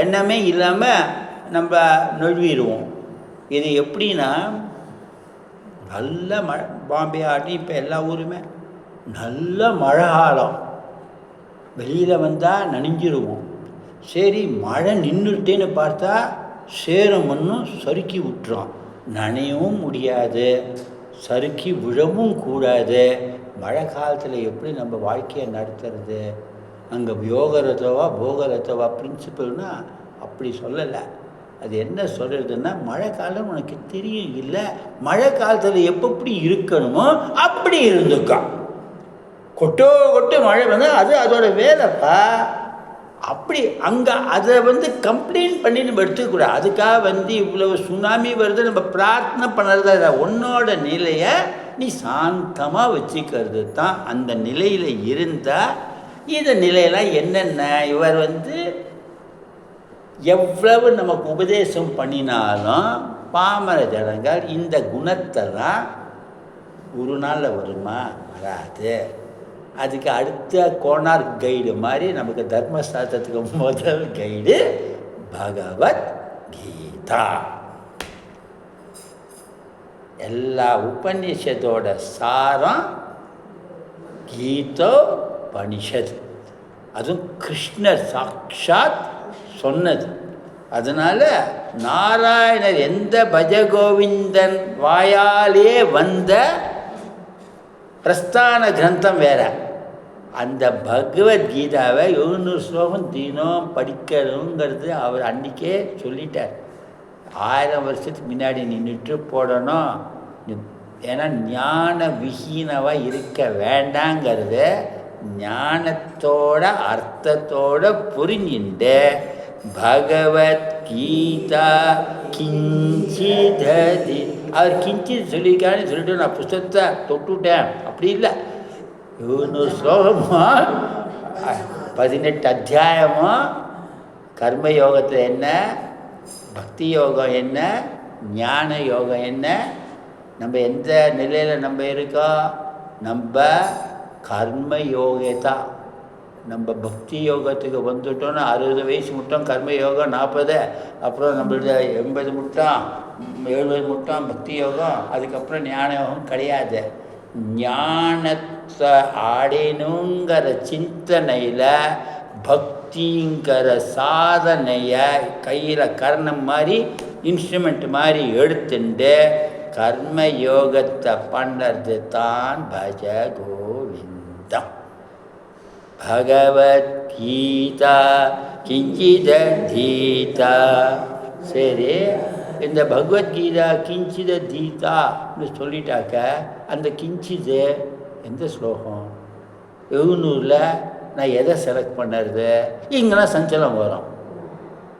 எண்ணமே இல்லாமல் நம்ம நழுவிடுவோம். இது எப்படின்னா, நல்ல மழை, பாம்பே ஆட்டி இப்போ எல்லா ஊருமே நல்ல மழை காலம், வெளியில் வந்தால் நனைஞ்சிருவோம். சரி மழை நின்றுட்டேன்னு பார்த்தா சேரும் மண்ணும் சறுக்கி விட்டுரும். நனையவும் முடியாது, சறுக்கி விழவும் கூடாது. மழை காலத்தில் எப்படி நம்ம வாழ்க்கையை நடத்துறது? அங்கே யோகரத்தவா போகரத்தவா பிரின்சிபல்னா அப்படி சொல்லலை. அது என்ன சொல்கிறதுன்னா, மழை காலம் உனக்கு தெரியும் இல்லை, மழை காலத்தில் எப்படி இருக்கணுமோ அப்படி இருந்துக்கோ. கொட்டு மழை வந்தால் அது அதோட வேலைப்பா. அப்படி அங்கே அதை கம்ப்ளைண்ட் பண்ணி நம்ம எடுத்துக்கூடாது. அதுக்காக இவ்வளவு சுனாமி வருது நம்ம பிரார்த்தனை பண்ணுறதா? உன்னோட நிலையை நீ சாந்தமாக வச்சுக்கிறது தான். அந்த நிலையில் இருந்தால் இந்த நிலையெல்லாம் என்னென்ன இவர் எவ்வளவு நமக்கு உபதேசம் பண்ணினாலும் பாமர ஜனங்கள் இந்த குணத்தை தான் ஒரு நாளில் வருமா? வராது. அதுக்கு அடுத்த கோனார்க் கைடு மாதிரி நமக்கு தர்மசாஸ்திரத்துக்கு முதல் கைடு பகவத் கீதா. எல்லா உபநிஷத்தோட சாரம் கீதோ உபனிஷத். அதுவும் கிருஷ்ணர் சாட்சாத் சொன்னது. அதனால் நாராயணர் எந்த பஜகோவிந்தன் வாயாலே வந்த பிரஸ்தான கிரந்தம் வேற. அந்த பகவத்கீதாவை 700 ஸ்லோகம் தினம் படிக்கணுங்கிறது அவர் அன்றைக்கே சொல்லிட்டார். 1000 வருஷத்துக்கு முன்னாடி நின்றுட்டு போடணும். ஏன்னா ஞான விஹீனவாக இருக்க வேண்டாங்கிறது ஞானத்தோட அர்த்தத்தோட புரிஞ்சுட்டு பகவத்கீதா கிஞ்சிததி. அவர் கிஞ்சித் சொல்லியிருக்காருன்னு சொல்லிட்டு நான் புஸ்தகத்தை தொட்டுவிட்டேன். அப்படி இல்லை. 700 ஸ்லோகமோ 18 அத்தியாயமோ கர்மயோகத்தில் என்ன, பக்தி யோகம் என்ன, ஞான யோகம் என்ன, நம்ம எந்த நிலையில் நம்ம இருக்கோம்? நம்ம கர்ம யோகத்தான். நம்ம பக்தி யோகத்துக்கு வந்துட்டோன்னா 60 வயசு முட்டோம் கர்ம யோகம், 40, அப்புறம் நம்மளோட 80 முட்டோம் 70 முட்டோம் பக்தி யோகம், அதுக்கப்புறம் ஞான யோகம் கிடையாது. ஞானத்தை ஆடணுங்கிற சிந்தனையில் பக்திங்கிற சாதனையை கையில் கர்ணம் மாதிரி இன்ஸ்ட்ருமெண்ட் மாதிரி எடுத்துட்டு கர்ம யோகத்தை பண்ணுறது தான் பஜ கோவிந்தம். பகவத்கீதா கிஞ்சித தீதா. சரி, இந்த பகவத்கீதா கிஞ்சித தீதான்னு சொல்லிட்டாக்க அந்த கிஞ்சிது எந்த ஸ்லோகம்? 700ல் நான் எதை செலக்ட் பண்ணுறது? இங்கெல்லாம் சஞ்சலம் வரும்.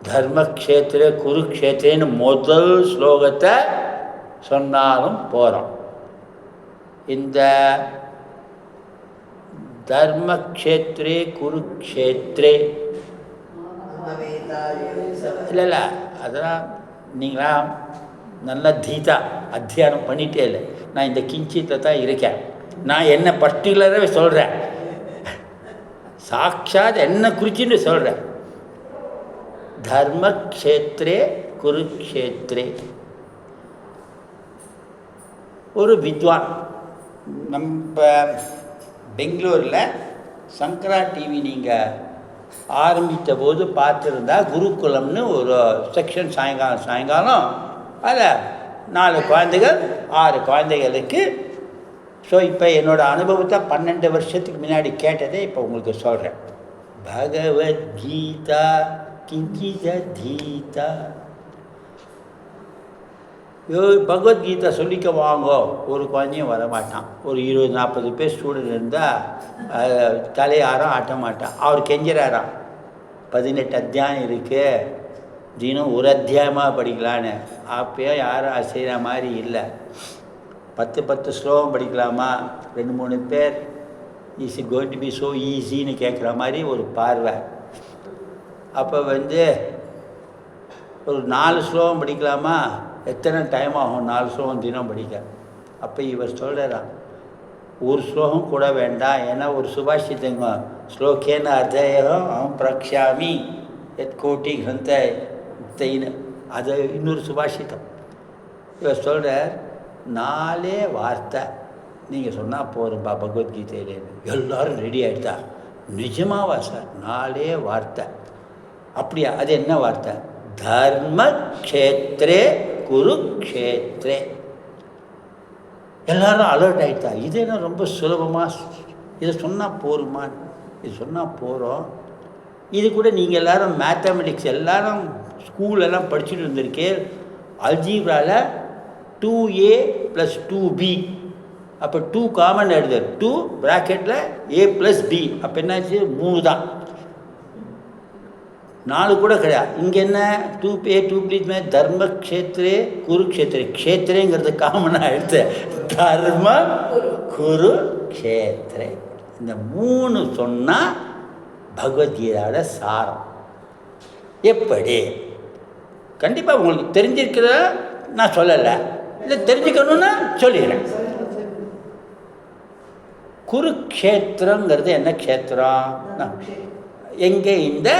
தர்மக்ஷேத்திர குருக்ஷேத்திரன்னு முதல் ஸ்லோகத்தை சொன்னாலும் போகிறோம். இந்த தர்மக்ஷேத்ரே குருக்ஷேத்ரே இல்லை, அதெல்லாம் நீங்களாம் நல்லா தீதா அத்தியானம் பண்ணிகிட்டே இல்லை. நான் இந்த கிஞ்சித்தில் தான் இருக்கேன். நான் என்ன பர்டிகுலராக சொல்கிறேன், சாட்சாத் என்ன குறிச்சின்னு சொல்கிறேன். தர்மக்ஷேத்ரே குருக்ஷேத்ரே. ஒரு வித்வான் நம்ம பெங்களூரில் சங்கரா டிவி நீங்கள் ஆரம்பித்த போது பார்த்துருந்தா குருகுலம்னு ஒரு செக்ஷன் சாயங்காலம் அதில் 4 குழந்தைகள் 6 குழந்தைகளுக்கு. ஸோ இப்போ என்னோடய அனுபவத்தை 12 வருஷத்துக்கு முன்னாடி கேட்டதே இப்போ உங்களுக்கு சொல்கிறேன். பகவத்கீதா கிஞ்சித தீதா. பகவத்கீதா சொல்லிக்க வாங்கோ, ஒரு குழந்தையும் வரமாட்டான். ஒரு 20-40 பேர் ஸ்டூடெண்ட் இருந்தால் தலையாரம் ஆட்ட மாட்டான். அவர் கெஞ்சிறாராம், 18 அத்தியாயம் இருக்குது, தினம் ஒரு அத்தியாயமாக படிக்கலான்னு. அப்போயும் யாரும் செய்கிற மாதிரி இல்லை. 10 ஸ்லோகம் படிக்கலாமா? 2-3 பேர் is it going to be so ஈஸின்னு கேட்குற மாதிரி ஒரு பார்வை. அப்போ ஒரு 4 ஸ்லோகம் படிக்கலாமா? எத்தனை டைம் ஆகும் 4 ஸ்லோகம் தினம் படிக்க? அப்போ இவர் சொல்கிறான், ஒரு ஸ்லோகம் கூட வேண்டாம். ஏன்னா ஒரு சுபாஷித்தங்க ஸ்லோகேன அர்த்தயம் அஹம் பிரக்ஷாமி எத் கோட்டி கிரந்தைன்னு, அது இன்னொரு சுபாஷித்தம். இவர் சொல்கிறார், 4 வார்த்தை நீங்கள் சொன்னால் போகிறப்பா பகவத்கீதையிலேருந்து. எல்லோரும் ரெடி ஆகிட்டா. நிஜமாவா சார்? 4 வார்த்தை? அப்படியா? அது என்ன வார்த்தை? தர்மக்ஷேத்ரே குருக்ஷேத்ரே. எல்லாரும் அலர்ட் ஆகிட்டா. இது என்ன ரொம்ப சுலபமாக, இதை சொன்னால் போருமா, இது சொன்னால் போகிறோம். இது கூட நீங்கள் எல்லோரும் மேத்தமெட்டிக்ஸ் எல்லோரும் ஸ்கூலெல்லாம் படிச்சுட்டு இருந்திருக்கே. அல்ஜீப்ராவில் 2a + 2b, அப்போ 2 காமன் எடுத்து 2 ப்ராக்கெட்டில் a + b, அப்போ என்னாச்சு 3 தான், 4 கூட கிடையாது. இங்கே என்ன 2a 2b தர்மக்ஷேத்ரே குருக்ஷேத்ரே, க்ஷேத்ரேங்கிறது காமனாக எடுத்து தர்ம குருக்ஷேத்ரே. இந்த 3 சொன்னால் பகவத்கீதாவோட சாரம். எப்படி? கண்டிப்பாக உங்களுக்கு தெரிஞ்சிருக்கிறத நான் சொல்லலை, இல்லை தெரிஞ்சுக்கணுன்னா சொல்லிடுறேன். குருக்ஷேத்திரங்கிறது என்ன க்ஷேத்திரம்? எங்கே இந்த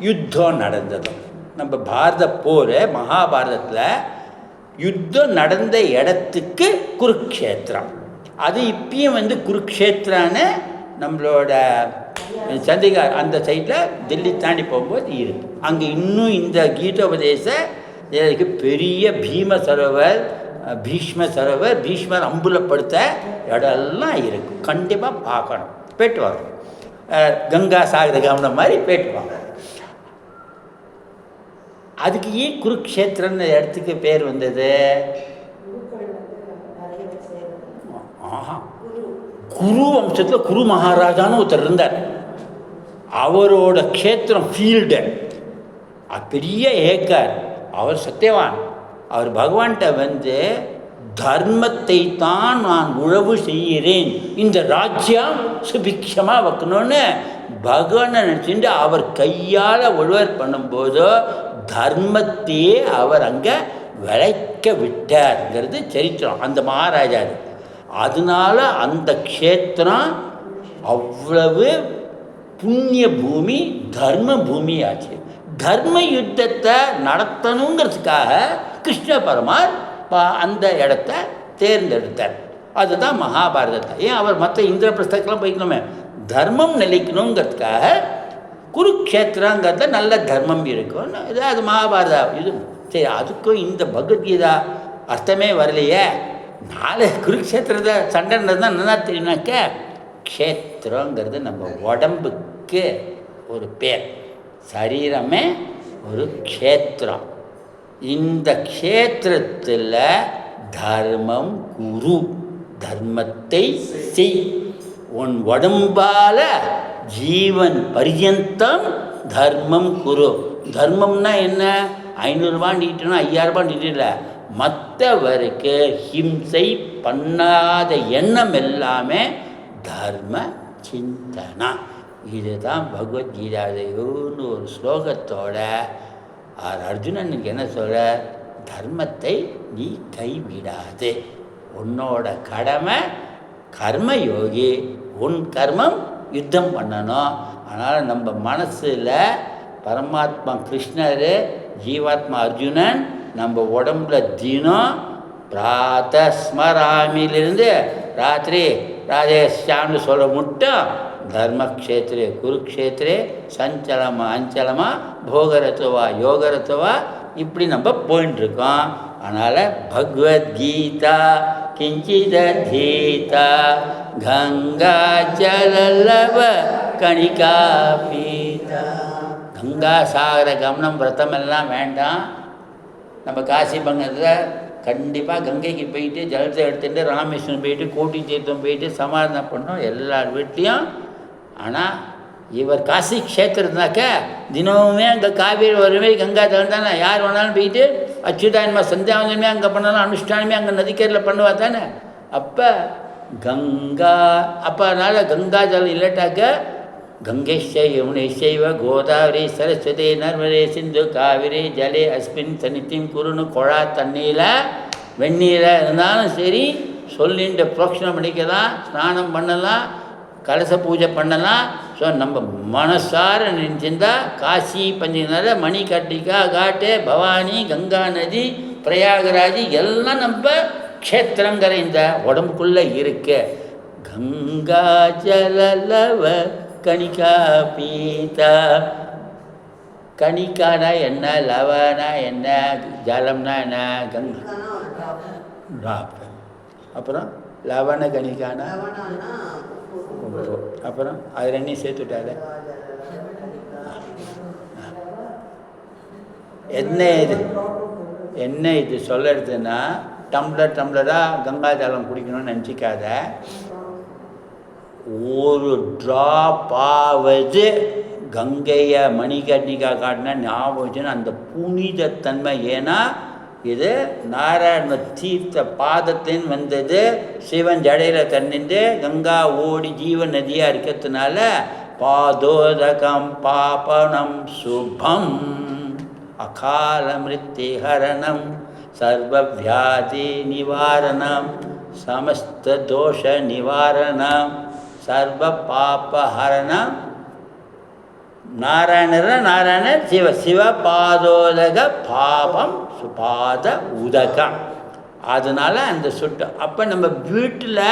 யுத்தம் நடந்தது, நம்ம பாரத போர் மகாபாரதத்தில் யுத்தம் நடந்த இடத்துக்கு குருக்ஷேத்திரம். அது இப்பயும் குருக்ஷேத்திரான்னு நம்மளோட சண்டிகா அந்த சைடில் டெல்லி தாண்டி போகும்போது இருக்குது. அங்கே இன்னும் இந்த கீதோபதேச பெரிய பீம சரோவர், பீஷ்ம சரோவர், பீஷ்மர் அம்புலப்படுத்த இடம்லாம் இருக்குது. கண்டிப்பாக பார்க்கணும், போய்ட்டு வாங்க. கங்கா சாகர கவனம் மாதிரி போய்ட்டு வாங்க. அதுக்கு ஏன் குருக்ஷேத்திரன்னு இடத்துக்கு பேர் வந்தது? குரு வம்சத்தில் குரு மகாராஜான்னு ஒருத்தர் இருந்தார். அவரோட க்ஷேத்திரம் ஃபீல்டு பெரிய ஏக்கர். அவர் சத்தியவான். அவர் பகவான்கிட்ட தர்மத்தை தான் நான் உழவு செய்கிறேன், இந்த ராஜ்யம் சுபிக்ஷமாக வைக்கணும்னு பகவானை நினச்சிட்டு அவர் கையால் உழவர் பண்ணும்போது தர்மத்தையே அவர் அங்கே விளைக்க விட்டார்ங்கிறது சரித்திரம் அந்த மகாராஜா. அதனால அந்த க்ஷேத்திரம் அவ்வளவு புண்ணிய பூமி, தர்ம பூமி ஆச்சு. தர்ம யுத்தத்தை நடத்தணுங்கிறதுக்காக கிருஷ்ண பரமார் அந்த இடத்த தேர்ந்தெடுத்தார். அதுதான் மகாபாரதத்தை. ஏன் அவர் மற்ற இந்திரபிரஸ்தக்கெல்லாம் போய்க்கணுமே, தர்மம் நிலைக்கணுங்கிறதுக்காக குருக்ஷேத்திரங்கிறத நல்ல தர்மம் இருக்கும். இது அது மகாபாரதா இது. சரி, அதுக்கும் இந்த பகவத்கீதா அர்த்தமே வரலையே. 4 குருக்ஷேத்திரத்தை சண்டைன்றது தான் நல்லா தெரியும்னாக்க, க்ஷேத்திரங்கிறது நம்ம உடம்புக்கு ஒரு பேர். சரீரமே ஒரு க்ஷேத்திரம். இந்த க்ஷேத்திரத்தில் தர்மம் குரு, தர்மத்தை செய். உன் உடம்பால் ஜீவன் பர்யந்தம் தர்மம் குரு. தர்மம்னா என்ன? 500 ரூபாய் நீட்டணும், 5000 ரூபாய் நீட்டில, மற்றவருக்கு ஹிம்சை பண்ணாத எண்ணம் எல்லாமே தர்ம சிந்தனா. இதுதான் பகவத்கீதாதையோன்னு ஒரு ஸ்லோகத்தோட அர்ஜுனனுக்கு என்ன சொல்ற? தர்மத்தை நீ கைவிடாது. உன்னோட கடமை கர்மயோகி, உன் கர்மம் யுத்தம் பண்ணணும். அதனால் நம்ம மனசில் பரமாத்மா கிருஷ்ணர், ஜீவாத்மா அர்ஜுனன், நம்ம உடம்புல தினம் பிராத்த ஸ்மராமிலிருந்து ராத்திரி ராஜேஷ்யான்னு சொல்ல மட்டும் தர்மக்ஷேத்திரே குருக்ஷேத்திரே சஞ்சலமா அஞ்சலமா போகரத்துவா யோகரத்துவா இப்படி நம்ம போயின்ட்டுருக்கோம். அதனால் பகவத்கீதா கிஞ்சிதீதா கங்கா ஜலலவ கணிகா பீதா. கங்கா சாகர கமனம் விரதமெல்லாம் வேண்டாம். நம்ம காசி பங்கத்தில் கண்டிப்பாக கங்கைக்கு போயிட்டு ஜலத்தை எடுத்துகிட்டு ராமேஸ்வரம் போயிட்டு கோட்டி தீர்த்தம் போயிட்டு சமாதானம் பண்ணோம் எல்லார் வீட்லேயும். ஆனால் இவர் காசி க்ஷேத்திரத்தினாக்க தினமுமே அங்கே காவேரி வருமே, கங்கா தகுந்தானே, யார் வேணாலும் போயிட்டு அச்சுதானமா சந்தியாவந்தமே அங்கே பண்ணாலும் அனுஷ்டானமே அங்கே நதிக்கரையில் பண்ணுவா தானே. அப்போ கங்கா, அப்போ அதனால் கங்கா ஜலம் இல்லாட்டாக்க கங்கைச்ச யமுனைச்சைவ கோதாவரி சரஸ்வதி நர்மதே சிந்து காவிரி ஜலே அஸ்மின் சனித்தின் குருன்னு குழா தண்ணியில் வெந்நீரை இருந்தாலும் சரி சொல்லிட்டு புரோக்ஷனம் பண்ணிக்கலாம், ஸ்நானம் பண்ணலாம், கலச பூஜை பண்ணலாம். ஸோ நம்ம மனசார நினச்சிருந்தா காசி பஞ்சநத மணிகர்ணிகா காட்டு பவானி கங்கா நதி பிரயாகராஜி எல்லாம் நம்ம க்ஷேத்திரங்கிற இந்த உடம்புக்குள்ளே இருக்கு. கங்கா ஜலலவ கணிகா பீதா. கணிக்கானா என்ன, லவனா என்ன, ஜலம்னா என்ன, ட்ராப். அப்புறம் லவண கணிக்கானா உப்பு. அப்புறம் அது ரெண்டையும் சேர்த்துட்டாரு. என்ன இது சொல்லுறதுன்னா, டம்ளராக கங்கா ஜலம் குடிக்கணும்னு நினச்சிக்காத. ஒரு ட்ராப்பாவது கங்கையை மணிகர்ணிகா காட்டினா ஞாபகம் வச்சுன்னா அந்த புனிதத்தன்மை. ஏன்னா இது நாராயண தீர்த்த பாதத்தின் வந்தது. சிவன் ஜடையில் தண்ணிந்து கங்கா ஓடி ஜீவ நதியாக இருக்கிறதுனால பாதோதகம் பாபனம் சுபம் அகால மிருத்திஹரணம் சர்வவியாதி நிவாரணம் சமஸ்த தோஷ நிவாரணம் சர்வ பாபஹரணம். நாராயணர் சிவ பாதோதக பாபம் சுபாத உதகம். அதனால் அந்த சுட்டு அப்போ நம்ம வீட்டில்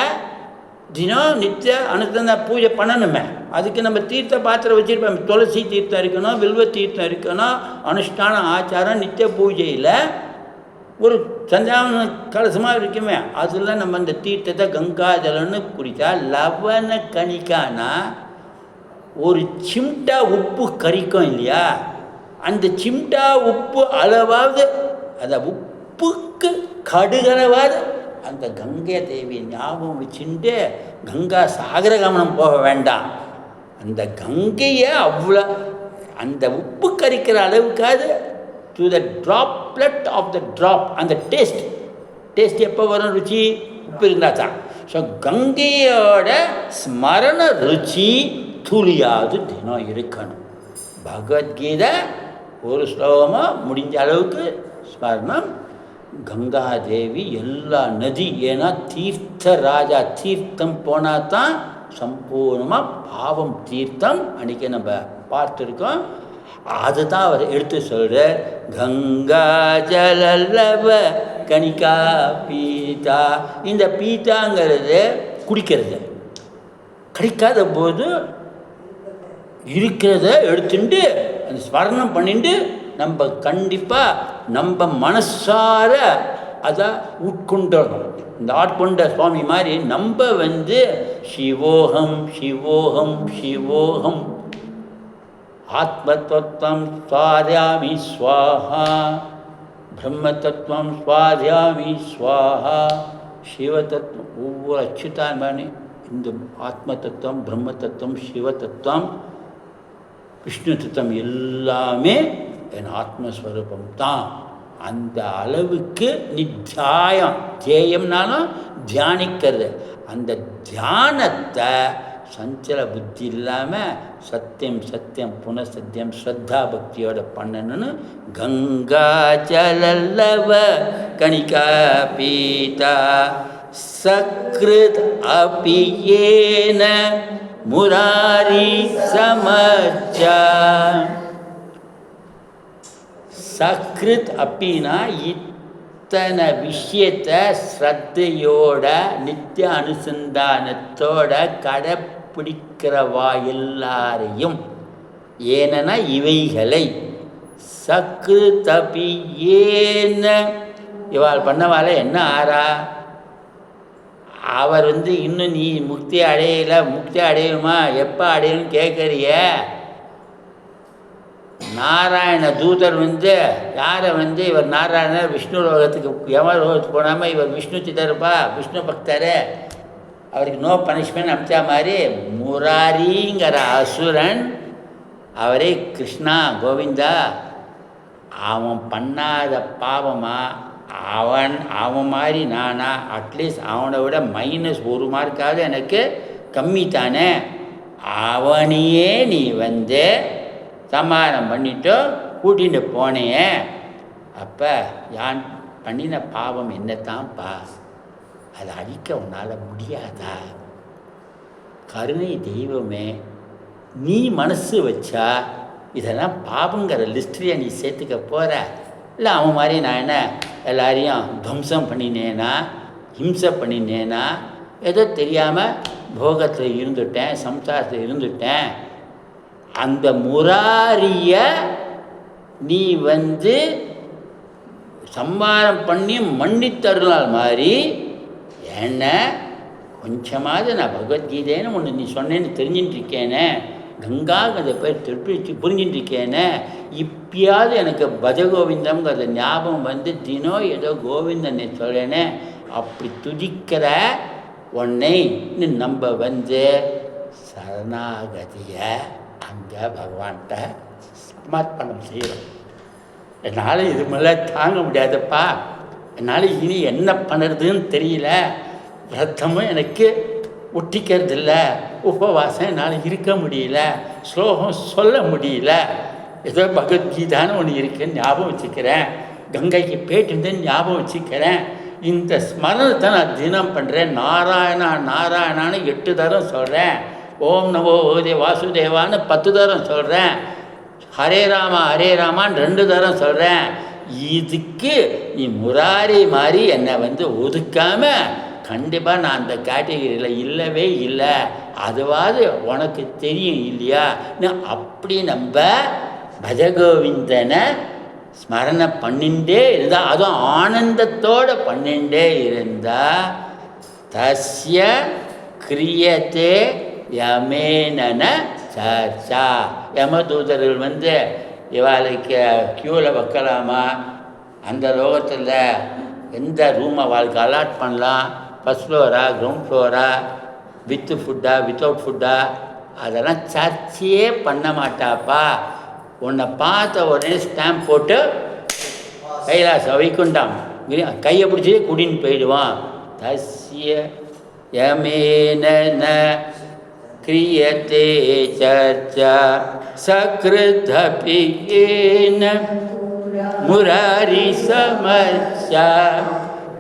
தினம் நித்திய அனுசந்த பூஜை பண்ணணுமே. அதுக்கு நம்ம தீர்த்த பாத்திரம் வச்சுருப்போம். துளசி தீர்த்தம் இருக்கணும், வில்வ தீர்த்தம் இருக்கணும், அனுஷ்டான ஆச்சாரம் நித்திய பூஜையில் ஒரு சஞ்சாவன கலசமாக இருக்குமே. அதில் நம்ம அந்த தீர்த்தத்தை கங்கா ஜலம்னு குடித்தா லவண கணிக்கானா ஒரு சிம்டா உப்பு கறிக்கும் இல்லையா, அந்த சிம்டா உப்பு அளவாவது அந்த உப்புக்கு கடுகளவாவது அந்த கங்கை தேவி ஞாபகம் வச்சுட்டு கங்கா சாகர கமனம் போக வேண்டாம். அந்த கங்கையை அவ்வளோ அந்த உப்பு கறிக்கிற அளவுக்காது to the droplet of the drop. அந்த டேஸ்ட் எப்போ வரும்? ருச்சி உப்பு இருந்தால் தான். ஸோ கங்கையோட ஸ்மரண ருச்சி துளியாவது தினம் இருக்கணும். பகவத்கீதை ஒரு ஸ்லோகமாக முடிஞ்ச அளவுக்கு ஸ்மரணம். கங்காதேவி எல்லா நதி, ஏன்னா தீர்த்த ராஜா, தீர்த்தம் போனால் தான் சம்பூர்ணமாக பாவம் தீர்த்தம். அன்றைக்கி நம்ம பார்த்துருக்கோம். அதுதான் அவர் எடுத்து சொல்கிறார். கங்கா ஜலல்லவ கணிகா பீதா. இந்த பீதாங்கிறது குடிக்கிறது. கிடைக்காத போது இருக்கிறத எடுத்துட்டு அந்த ஸ்மரணம் பண்ணிட்டு நம்ம கண்டிப்பாக நம்ம மனசார அதை உட்கொண்டணும். இந்த ஆட்கொண்ட சுவாமி மாதிரி நம்ம சிவோகம் சிவோகம் சிவோகம் ஆத்மதத்துவம் ஸ்வாத்யாமி ஸ்வாஹா, பிரம்மதத்துவம் ஸ்வாத்யாமி ஸ்வாஹா, சிவதத்துவம் ஒவ்வொரு அச்சுதான் பண்ணி இந்த ஆத்ம தத்துவம், பிரம்ம தத்துவம், சிவ தத்துவம், விஷ்ணு தத்துவம் எல்லாமே என் ஆத்மஸ்வரூபம் தான். அந்த அளவுக்கு நித்தியாயம், தியேயம்னாலும் தியானிக்கிறது. அந்த தியானத்தை சஞ்சல புத்தி இல்லாமல் சத்தியம் சத்தியம் புனசத்தியம் ஸ்ரத்தா பக்தியோட பண்ணணும்னு கங்கா ஜலல்லவ கணிகா பீதா சக்ருத் அபி ஏன முராரி சமர்ச்சா. சக்ருத் அப்படின்னா இத்தனை விஷயத்தை ஸ்ரத்தையோட நித்திய அனுசந்தானத்தோட கடைப்பிடிக்கிறவா எல்லாரையும், ஏன்னா இவைகளை சக்ருத் அபி ஏன இவாள் பண்ணவால என்ன ஆறா, அவர் இன்னும் நீ முக்தி அடையலை, முக்தி அடையுமா, எப்போ அடையணும்னு கேட்குறிய. நாராயண தூதர் யாரை இவர் நாராயணர் விஷ்ணு லோகத்துக்கு யம லோகத்துக்கு போனாமல் இவர் விஷ்ணு சித்தருப்பா, விஷ்ணு பக்தர், அவருக்கு நோ பனிஷ்மெண்ட் அமிச்சா மாதிரி முராரிங்கிற அசுரன் அவரே கிருஷ்ணா கோவிந்தா அவன் பண்ணாத பாவமா, அவன் மாதிரி நானா, அட்லீஸ்ட் அவனை விட -1 மார்க்காவது எனக்கு கம்மி தானே, அவனையே நீ சமாதானம் பண்ணிட்டு கூட்டிகிட்டு போனேயே, அப்போ யான் பண்ணின பாவம் என்னத்தான்ப்பா, அதை அழிக்க உன்னால் முடியாதா? கருணை தெய்வமே, நீ மனசு வச்சா இதெல்லாம் பாவங்கிற லிஸ்ட்ரியை நீ சேர்த்துக்க போகிற இல்லை? அவன் மாதிரி நான் என்ன எல்லாரையும் துவம்சம் பண்ணினேனா, ஹிம்சை பண்ணினேனா, ஏதோ தெரியாமல் போகத்தில் இருந்துட்டேன், சம்சாரத்தில் இருந்துட்டேன். அந்த முராரியை நீ வந்து சம்பாரம் பண்ணி மன்னித்தருளால் மாதிரி என்ன கொஞ்சமாவது நான் பகவத்கீதைன்னு ஒன்று நீ சொன்னேன்னு தெரிஞ்சுட்டு இருக்கேனே, கங்காங்கிறத பேர் திருப்பி புரிஞ்சுட்டு இருக்கேனே, இப்பயாவது எனக்கு பஜகோவிந்தம்ங்கிறத ஞாபகம் வந்து தினம் ஏதோ கோவிந்தனை சொல்கிறேனே, அப்படி துதிக்கிற உன்னை நம்ம வந்து சரணாகதியை அங்கே பகவான்கிட்ட சமர்ப்பணம் செய்கிறோம். என்னால் இது மேலே தாங்க முடியாதுப்பா, என்னால் இனி என்ன பண்ணுறதுன்னு தெரியல, ரத்தமும் எனக்கு ஒட்டிக்கிறது இல்லை, உபவாசம் என்னால் இருக்க முடியல, ஸ்லோகம் சொல்ல முடியல, ஏதோ பகவத்கீதான்னு ஒன்று இருக்குன்னு ஞாபகம் வச்சுக்கிறேன், கங்கைக்கு போயிட்டுருந்தேன்னு ஞாபகம் வச்சுக்கிறேன், இந்த ஸ்மரணத்தை நான் தினம் பண்ணுறேன், நாராயணா நாராயணான்னு 8 தரம் சொல்கிறேன், ஓம் நமோ ஓதே வாசுதேவான்னு 10 தரம் சொல்கிறேன், ஹரே ராமா ஹரே ராமான்னு 2 தரம் சொல்கிறேன். இதுக்கு நீ முராரி மாதிரி என்னை வந்து ஒதுக்காமல் கண்டிப்பாக நான் அந்த கேட்டகரியில் இல்லவே இல்லை, அதுவாது உனக்கு தெரியும் இல்லையா, அப்படி நம்ம பஜகோவிந்தனை ஸ்மரணை பண்ணிகிட்டே இருந்தால், அதுவும் ஆனந்தத்தோடு பண்ணிகிட்டே இருந்தால் தஸ்ய கிரியத்தே யமேனன சர்ச்சா. யமதூதர்கள் வந்து இவாளுக்கு க்யூவில் வைக்கலாமா, அந்த லோகத்தில் எந்த ரூமை வாழ்க்கை அலாட் பண்ணலாம், first Flora ground Flora, with ஃபுட்டா வித்தவுட் ஃபுட்டா, அதெல்லாம் சர்ச்சையே பண்ண மாட்டாப்பா. உன்னை பார்த்த உடனே ஸ்டாம்ப் போட்டு கைலாச வைக்குண்டாம் கையை பிடிச்சி குடின்னு போயிடுவான். தஸ்ய யமேன கிரியத்தே சர்ச்சா சக்ருதபி ஏன முராரி சமர்ச்சா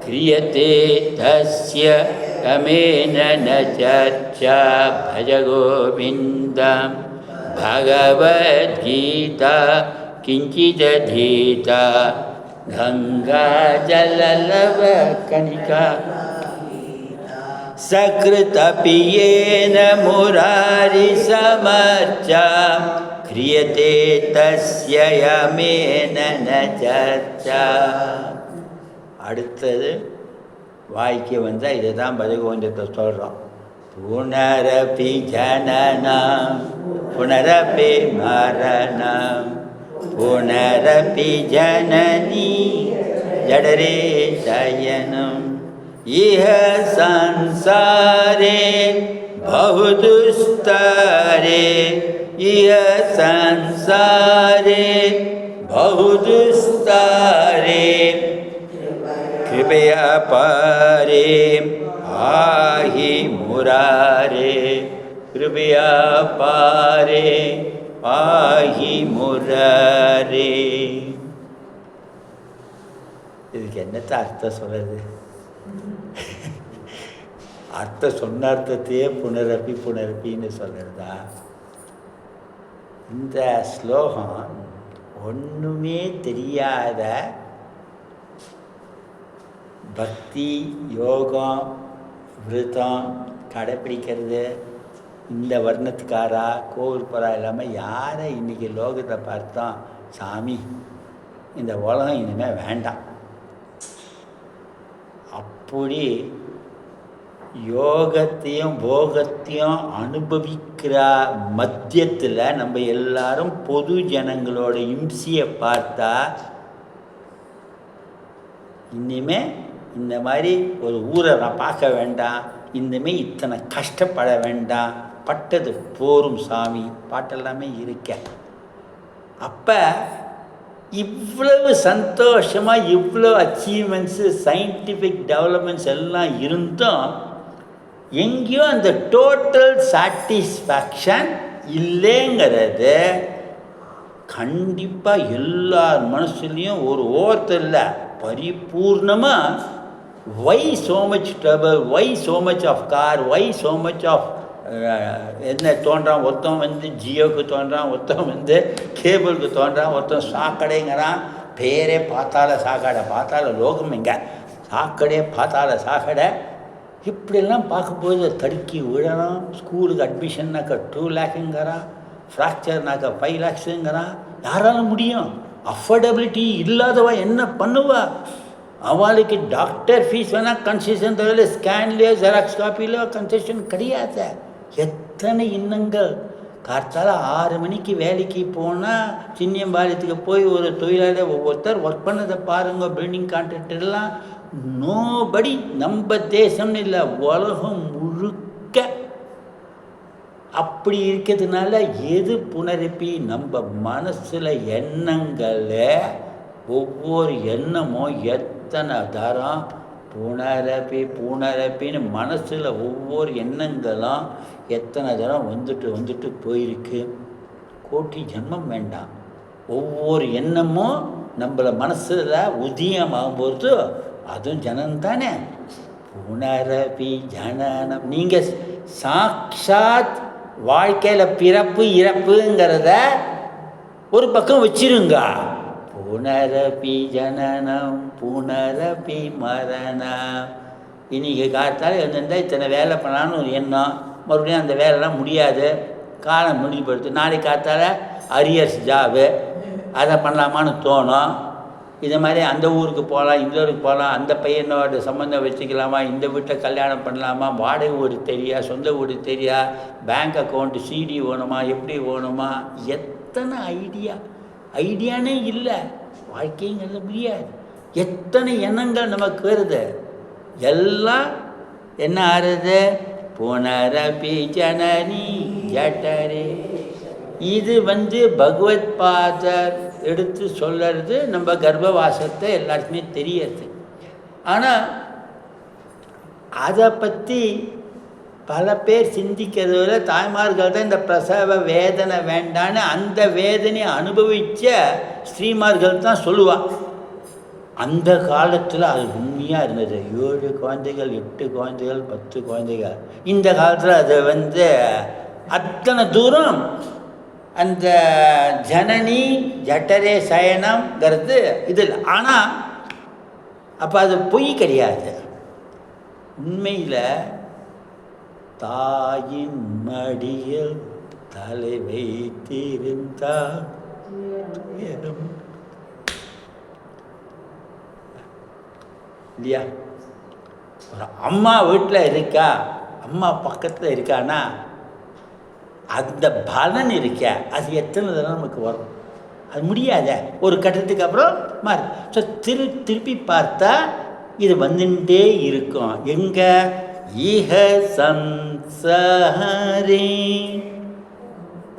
கிரியத்தே தஸ்ய யமேன சர்ச்சா பஜ கோவிந்தம் பகவத்கீதா கிஞ்சிததீதா கங்கா ஜலலவ கணிகா சக்ருதபியேன முராரி சமர்ச்சா கிரியதே தஸ்ய யமேன சர்ச்சா. அடுத்தது வாய்க்கு வந்தால் இதை தான் பஜகோவிந்தத்தை சொல்கிறோம். புனரபி ஜனனம் புனரபி மரணம் புனரபி ஜனனி ஜடரே சயனம் இஹ சம்சாரே பஹுதுஸ்தரே இஹ சம்சாரே பஹுதுஸ்தரே கிருபயா பாரே ஆஹி முராரே கிருபயா பாரே ஆஹி முராரே. இதுக்கு என்னத்தை அர்த்தம் சொல்கிறது? அர்த்தம் சொன்ன அர்த்தத்தையே புனரப்பி புனரப்பின்னு சொல்கிறதா? இந்த ஸ்லோகம் ஒன்றுமே தெரியாத பக்தி யோகம் விரதம் கடைப்பிடிக்கிறது இந்த வர்ணத்துக்காரா கோவில் போகிறா இல்லாமல் யாரை இன்றைக்கி லோகத்தை பார்த்தோம், சாமி இந்த உலகம் இனிமேல் வேண்டாம், அப்படி யோகத்தையும் போகத்தையும் அனுபவிக்கிற மத்தியத்தில் நம்ம எல்லாரும் பொது ஜனங்களோட இம்சியை பார்த்தா இனிமே இந்த மாதிரி ஒரு ஊரை நான் பார்க்க வேண்டாம், இனிமேல் இத்தனை கஷ்டப்பட வேண்டாம், பட்டது போரும் சாமி பாட்டெல்லாமே இருக்க. அப்போ இவ்வளவு சந்தோஷமாக இவ்வளோ அச்சீவ்மெண்ட்ஸு சயின்டிஃபிக் டெவலப்மெண்ட்ஸ் எல்லாம் இருந்தும் எங்கேயோ அந்த டோட்டல் சாட்டிஸ்ஃபேக்ஷன் இல்லைங்கிறது கண்டிப்பாக எல்லார் மனசுலேயும் ஒரு ஓரத்தில் பரிபூர்ணமாக why so much trouble, why so much of car, why so much of என்ன தோன்றான், ஒருத்தன் வந்து ஜியோவுக்கு தோன்றான், ஒருத்தன் வந்து கேபிளுக்கு தோன்றான், ஒருத்தன் சாக்கடைங்கிறான், பேரே பாத்தாள சாக்கடை, பாத்தாள லோகம் எங்கே சாக்கடை பாத்தாள சாக்கடை, இப்படியெல்லாம் பார்க்கும்போது தடுக்கி விழணும். ஸ்கூலுக்கு அட்மிஷன்னாக்கா 2 lakhங்கிறான், ஃப்ராக்சர்னாக்கா 5 lakhங்கிறான். யாராலும் முடியும்? அஃபோர்டபிலிட்டி இல்லாதவா என்ன பண்ணுவா? அவளுக்கு டாக்டர் ஃபீஸ் வேணால் கன்செஷன் தவிர ஸ்கேன்லேயோ ஜெராக்ஸ் காப்பியிலோ கன்செஷன் கிடையாது. எத்தனை இன்னங்கள்! கார்த்தால 6 மணிக்கு வேலைக்கு போனால் சின்னியம்பாளையத்துக்கு போய் ஒரு தொழிலாளர் ஒவ்வொருத்தர் ஒர்க் பண்ணதை பாருங்க. பில்டிங் கான்ட்ராக்டர்லாம் நோபடி நம்ம தேசம்னு இல்லை, உலகம் முழுக்க அப்படி இருக்கிறதுனால எது புனரப்பி நம்ம மனசில் எண்ணங்களை ஒவ்வொரு எண்ணமும் எத்தனை தரம் புனரப்பின்னு மனசில் ஒவ்வொரு எண்ணங்களும் எத்தனை தரம் வந்துட்டு போயிருக்கு. கோட்டி ஜென்மம் வேண்டாம். ஒவ்வொரு எண்ணமும் நம்மளை மனசில் உதயமாகும்போது அதுவும் ஜனம் தானே. புனரப்பி ஜனனம். நீங்கள் சாட்சாத் வாழ்க்கையில் பிறப்பு இறப்புங்கிறத ஒரு பக்கம் வச்சிருங்க. புனரப்பி ஜனனம் புனரப்பி மரணம். இன்றைக்கி காலத்தால் இருந்தால் இத்தனை வேலை பண்ணலான்னு ஒரு எண்ணம், மறுபடியும் அந்த வேலைலாம் முடியாது, காலம் முடிவுபடுத்து. நாளைக்கு காலத்தால் அரியர்ஸ் ஜாபு, அதை பண்ணலாமான்னு தோணும். இது மாதிரி அந்த ஊருக்கு போகலாம், இந்த ஊருக்கு போகலாம், அந்த பையனோட சம்மந்தம் வச்சுக்கலாமா, இந்த வீட்டை கல்யாணம் பண்ணலாமா, வாடகை வீடு தெரியா, சொந்த வீடு தெரியா, பேங்க் அக்கௌண்ட்டு சிடி வேணுமா, எப்படி வேணுமா, எத்தனை ஐடியானே இல்லை. வாழ்க்கைங்கிறது முடியாது. எத்தனை எண்ணங்கள் நமக்கு வருது. எல்லாம் என்ன ஆறுது? புனரப்பி ஜனனி ஜட்டரே. இது பகவத் பாதர் எடுத்து சொல்கிறது. நம்ம கர்ப்பவாசத்தை எல்லாருக்குமே தெரியாது. ஆனால் அதை பற்றி பல பேர் சிந்திக்கிறத விட தாய்மார்கள் தான் இந்த பிரசவ வேதனை வேண்டான்னு அந்த வேதனையை அனுபவித்த ஸ்ரீமார்கள் தான் சொல்லுவாள். அந்த காலத்தில் அது உண்மையாக இருந்தது. 7 குழந்தைகள், 8 குழந்தைகள், 10 குழந்தைகள். இந்த காலத்தில் அதை அத்தனை தூரம் அந்த ஜனனி ஜட்டரே சயனம்ங்கிறது இதில். ஆனால் அப்போ அது பொய் கிடையாது. உண்மையில் தாயின் மடியில் தலை வைத்திருந்தார் இல்லையா? ஒரு அம்மா வீட்டில் இருக்கா, அம்மா பக்கத்தில் இருக்கானா அந்த பலன் இருக்க அது எத்தனை தடவை நமக்கு வரும்? அது முடியாத ஒரு கட்டத்துக்கு அப்புறம் மாறி. ஸோ திருப்பி பார்த்தா இது வந்துட்டே இருக்கும். எங்கே? ஈக சம்சாரே.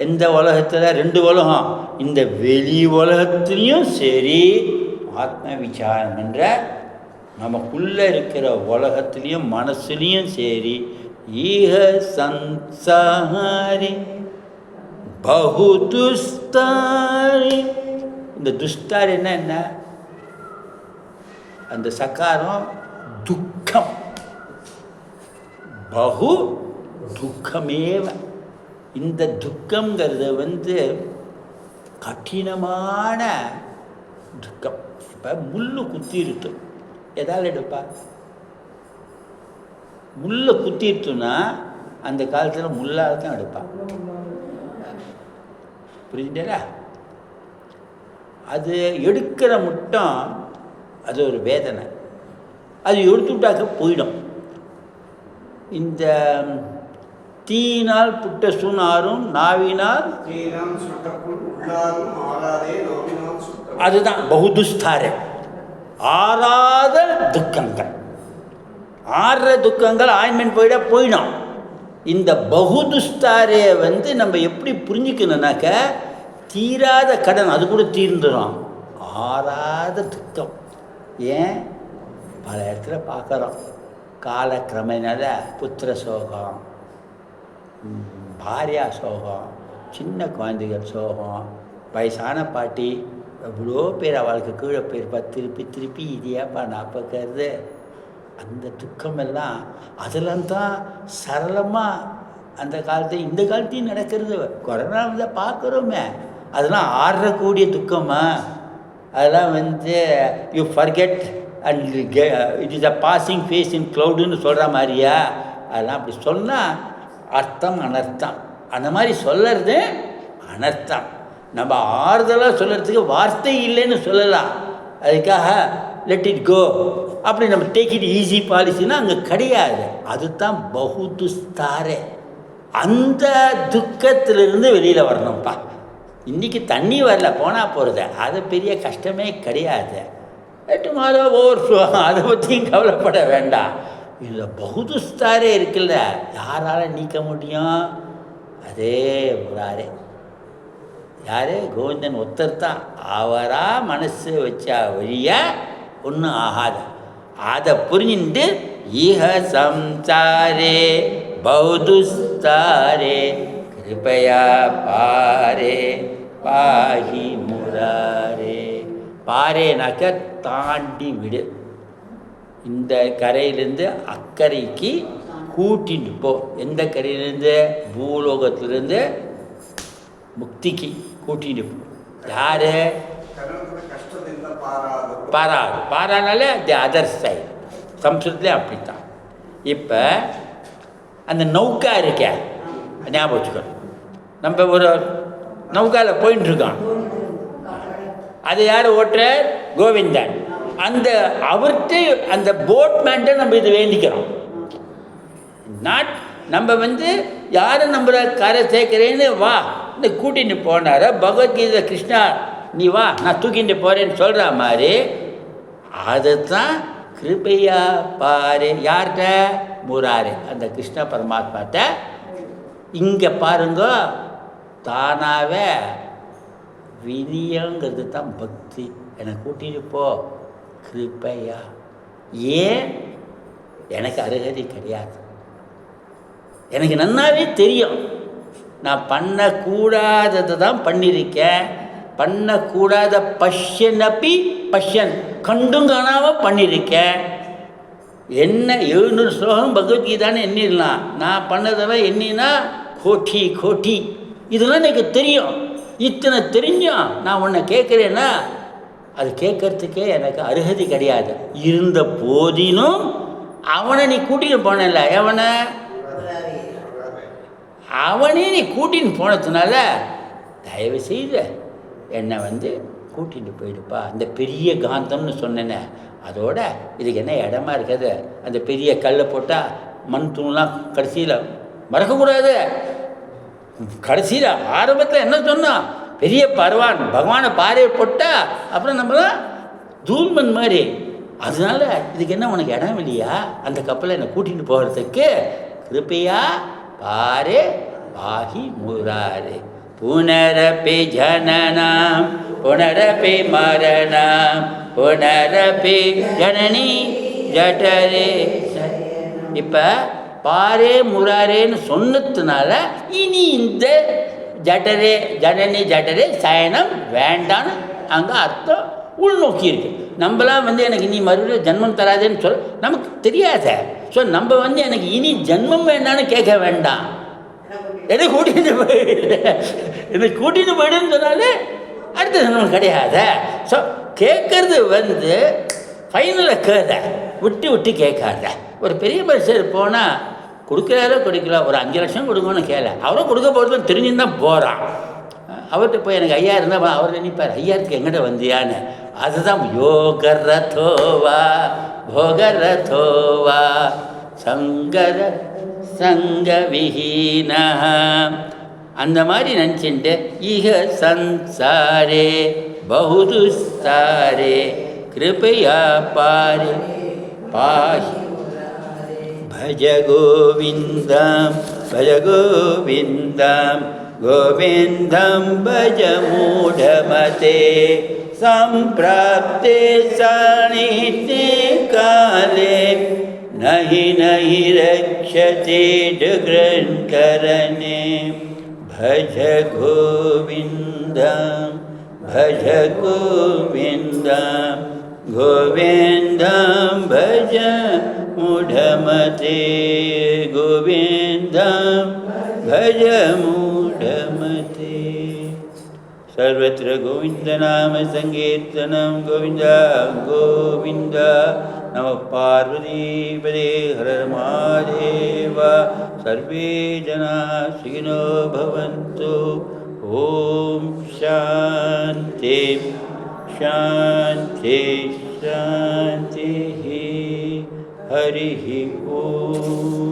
எந்த உலகத்தில்? 2 உலகம். இந்த வெளி உலகத்துலேயும் சரி, ஆத்ம விசாரம் என்ற நமக்குள்ளே இருக்கிற உலகத்துலேயும் மனசுலேயும் சரி, ஈக சம்சாரி பகு துஸ்தாரி. இந்த துஸ்தாரி என்ன? அந்த சக்காரம் துக்கம். பகு துக்கமேவ. இந்த துக்கங்கிறது கடினமான துக்கம். இப்போ முள்ளு குத்திருட்டு எதால் எடுப்பா? முள்ளை குத்திட்டுனா அந்த காலத்தில் முள்ளால் தான் எடுப்பான். புரிஞ்சுட்டா? அது எடுக்கிற மட்டும் அது ஒரு வேதனை. அது எடுத்துட்டாக்க போயிடும். இந்த தீயினால் புட்ட சுனாரும் நாவினால் அதுதான் பகுதுஸ்தார. ஆறாத துக்கங்கள். ஆறுற துக்கங்கள் ஆயின்மெண்ட் போயிடும். இந்த பகுதுஸ்தாரே நம்ம எப்படி புரிஞ்சுக்கணுன்னாக்க, தீராத கடன் அது கூட தீர்ந்துடும். ஆறாத துக்கம். ஏன்? பல இடத்துல பார்க்குறோம். காலக்கிரமனால புத்திர சோகம், பாரியா சோகம், சின்ன குழந்தைகள் சோகம், வயசான பாட்டி எவ்வளோ பேர் அவளுக்கு கீழே போயிருப்பா. திருப்பி இதையாப்பா நான் பார்க்கறது. அந்த துக்கமெல்லாம் அதெல்லாம் தான் சரளமாக அந்த காலத்தையும் இந்த காலத்தையும் நடக்கிறது. கொரோனாவில் பார்க்குறோமே, அதெல்லாம் ஆடுறக்கூடிய துக்கமா? அதெல்லாம் you forget and it is a passing phase in க்ளவுடுன்னு சொல்கிற மாதிரியா? அதெல்லாம் அப்படி சொன்னால் அர்த்தம் அனர்த்தம். அந்த மாதிரி சொல்லறது அனர்த்தம். நம்ம ஆறுதலாக சொல்கிறதுக்கு வார்த்தை இல்லைன்னு சொல்லலாம். அதுக்காக லெட் இட் கோ அப்படி நம்ம டேக் இட் ஈஸி பாலிசின்னா அங்கே கிடையாது. அதுதான் பகுதுஸ்தாரே. அந்த துக்கத்திலிருந்து வெளியில் வரணும்ப்பா. இன்றைக்கி தண்ணி வரல போனால் போகிறது, அது பெரிய கஷ்டமே கிடையாது. டுமாரோ ஓவர் அதை பற்றியும் கவலைப்பட வேண்டாம். இல்லை பகுதுஸ்தாரே இருக்குல்ல, யாரால் நீக்க முடியும்? அதே முராரே. யார்? கோவிந்தன் ஒருத்தர் தான். அவராக மனசு வச்சா வழிய ஒன்றும் ஆகாது. அதை புரிஞ்சுட்டு ஈஹ சம்சாரே பௌதுஸ்தாரே கிருபையா பாரே பாஹி முராரே. பாரேனாக்க தாண்டி விடு, இந்த கரையிலேருந்து அக்கறைக்கு கூட்டிட்டு போ. எந்த கரையிலேருந்து? பூலோகத்திலேருந்து முக்திக்கு கூட்டிட்டு போ. யார்? பாராது. பாரானாலே தி அதர் சைடு. சம்ஸ்கிருதத்திலே அப்படித்தான். இப்போ அந்த நௌக்கா இருக்க ஞாபகம் வச்சுக்கணும். நம்ம ஒரு நௌக்காவில் போயின்ட்டுருக்கோம். அது யார் ஓட்டுற? கோவிந்தன். அந்த அவர்கிட்ட அந்த போட்மேன்ட்ட நம்ம இது வேண்டிக்கிறோம். நாட் நம்ம யாரை நம்மளை கரை சேர்க்கிறேன்னு வா இந்த கூட்டின்னு போனார. பகவத்கீதை கிருஷ்ணா நீ வா நான் தூக்கிட்டு போகிறேன்னு சொல்கிற மாதிரி அதுதான் கிருபையா பாரு. யார்கிட்ட? முராரே, அந்த கிருஷ்ண பரமாத்மாட்ட. இங்கே பாருங்க, தானாகவே வினியங்கிறது தான் பக்தி. என்னை கூட்டிகிட்டு போ கிருபையா. ஏன்? எனக்கு அருகதை கிடையாது. எனக்கு நன்னாவே தெரியும் நான் பண்ணக்கூடாததை தான் பண்ணியிருக்கேன். பண்ணக்கூடாத பஷ்யனப்பி பஷ்யன் கண்டும் காணாமல் பண்ணியிருக்கேன். என்ன 700 ஸ்லோகம் பகவத்கீதான்னு எண்ணிடலாம். நான் பண்ணதெல்லாம் எண்ணினா கோட்டி கோட்டி. இதெல்லாம் எனக்கு தெரியும். இத்தனை தெரிஞ்சும் நான் உன்னை கேட்குறேன்னா அது கேட்கறதுக்கே எனக்கு அருகதை கிடையாது. இருந்த போதிலும் அவனை நீ கூட்டின்னு போனல. அவனே நீ கூட்டின்னு போனதுனால தயவு செய்து என்னை கூட்டிகிட்டு போயிடுப்பா. அந்த பெரிய காந்தம்னு சொன்னேனே, அதோட இதுக்கு என்ன இடமா இருக்காது. அந்த பெரிய கல்லை போட்டால் மண் தூள்லாம் கடைசியில் மறக்கக்கூடாது. கடைசியில் ஆரம்பத்தில் என்ன சொன்னோம்? பெரிய பரவான் பகவானை பாறையை போட்டால் அப்புறம் நம்மளாம் தூள்மண் மாதிரி. அதனால இதுக்கு என்ன உனக்கு இடம் இல்லையா அந்த கப்பலை என்னை கூட்டிகிட்டு போகிறதுக்கு? கிருப்பையா பாரே பாஹி முராரே. புனரபி ஜனனம் புனரபி மரணம் புனரபி ஜனனி ஜடரே. இப்போ பாரே முராரேன்னு சொன்னதுனால இனி இந்த ஜடரே ஜனனி ஜடரே சயனம் வேண்டான்னு அங்கே அர்த்தம் உள்நோக்கி இருக்கு. நம்மளாம் எனக்கு நீ மறுபடியும் ஜென்மம் தராதேன்னு சொல்ல நமக்கு தெரியாத. ஸோ நம்ம எனக்கு இனி ஜென்மம் வேண்டான்னு கேட்க வேண்டாம். என்னை கூட்டிகிட்டு போயிடு, என்னை கூட்டிகிட்டு போயிடுன்னு சொன்னாலே அடுத்த ஜென்மம் கிடையாத. ஸோ கேட்கறது ஃபைனலாக கேத விட்டு விட்டு கேட்காத. ஒரு பெரிய மனுஷர் போனால் கொடுக்குறாரோ கொடுக்கல, ஒரு 5 லட்சம் கொடுங்கன்னு கேள. அவரும் கொடுக்க போகிறதுன்னு தெரிஞ்சுன்னு தான் போகிறான். அவர்கிட்ட போய் எனக்கு ஐயா இருந்தால் அவர் நினைப்பார், ஐயாருக்கு எங்கிட்ட வந்தியான்னு. அதுதான் யோகரதோவா போகரதோவா சங்கர சங்க விஹீன. அந்த மாதிரி நினச்சிட்டு ஈக சன்சாரே பகுதுஸ்தாரே கிருபையா பாரே பாஹி. भज गोविन्दं भज गोविन्दं गोविन्दं भज मूढमते. सम्प्राप्ते सानिध्ये काले नहि नहि रक्षते जगृन्करणे. भज गोविन्दं भज गोविन्दं गोविन्दं भज मूढमते. गोविन्दं भज मूढमते. सर्वत्र गोविन्दनाम संकीर्तनं गोविन्द गोविन्द. नमः पार्वतीपदे हर महादेव. सर्वे जनाः सुखिनो भवन्तु. ஓம் சாந்தி சாந்தி சாந்தி. ஹரி ஓம்.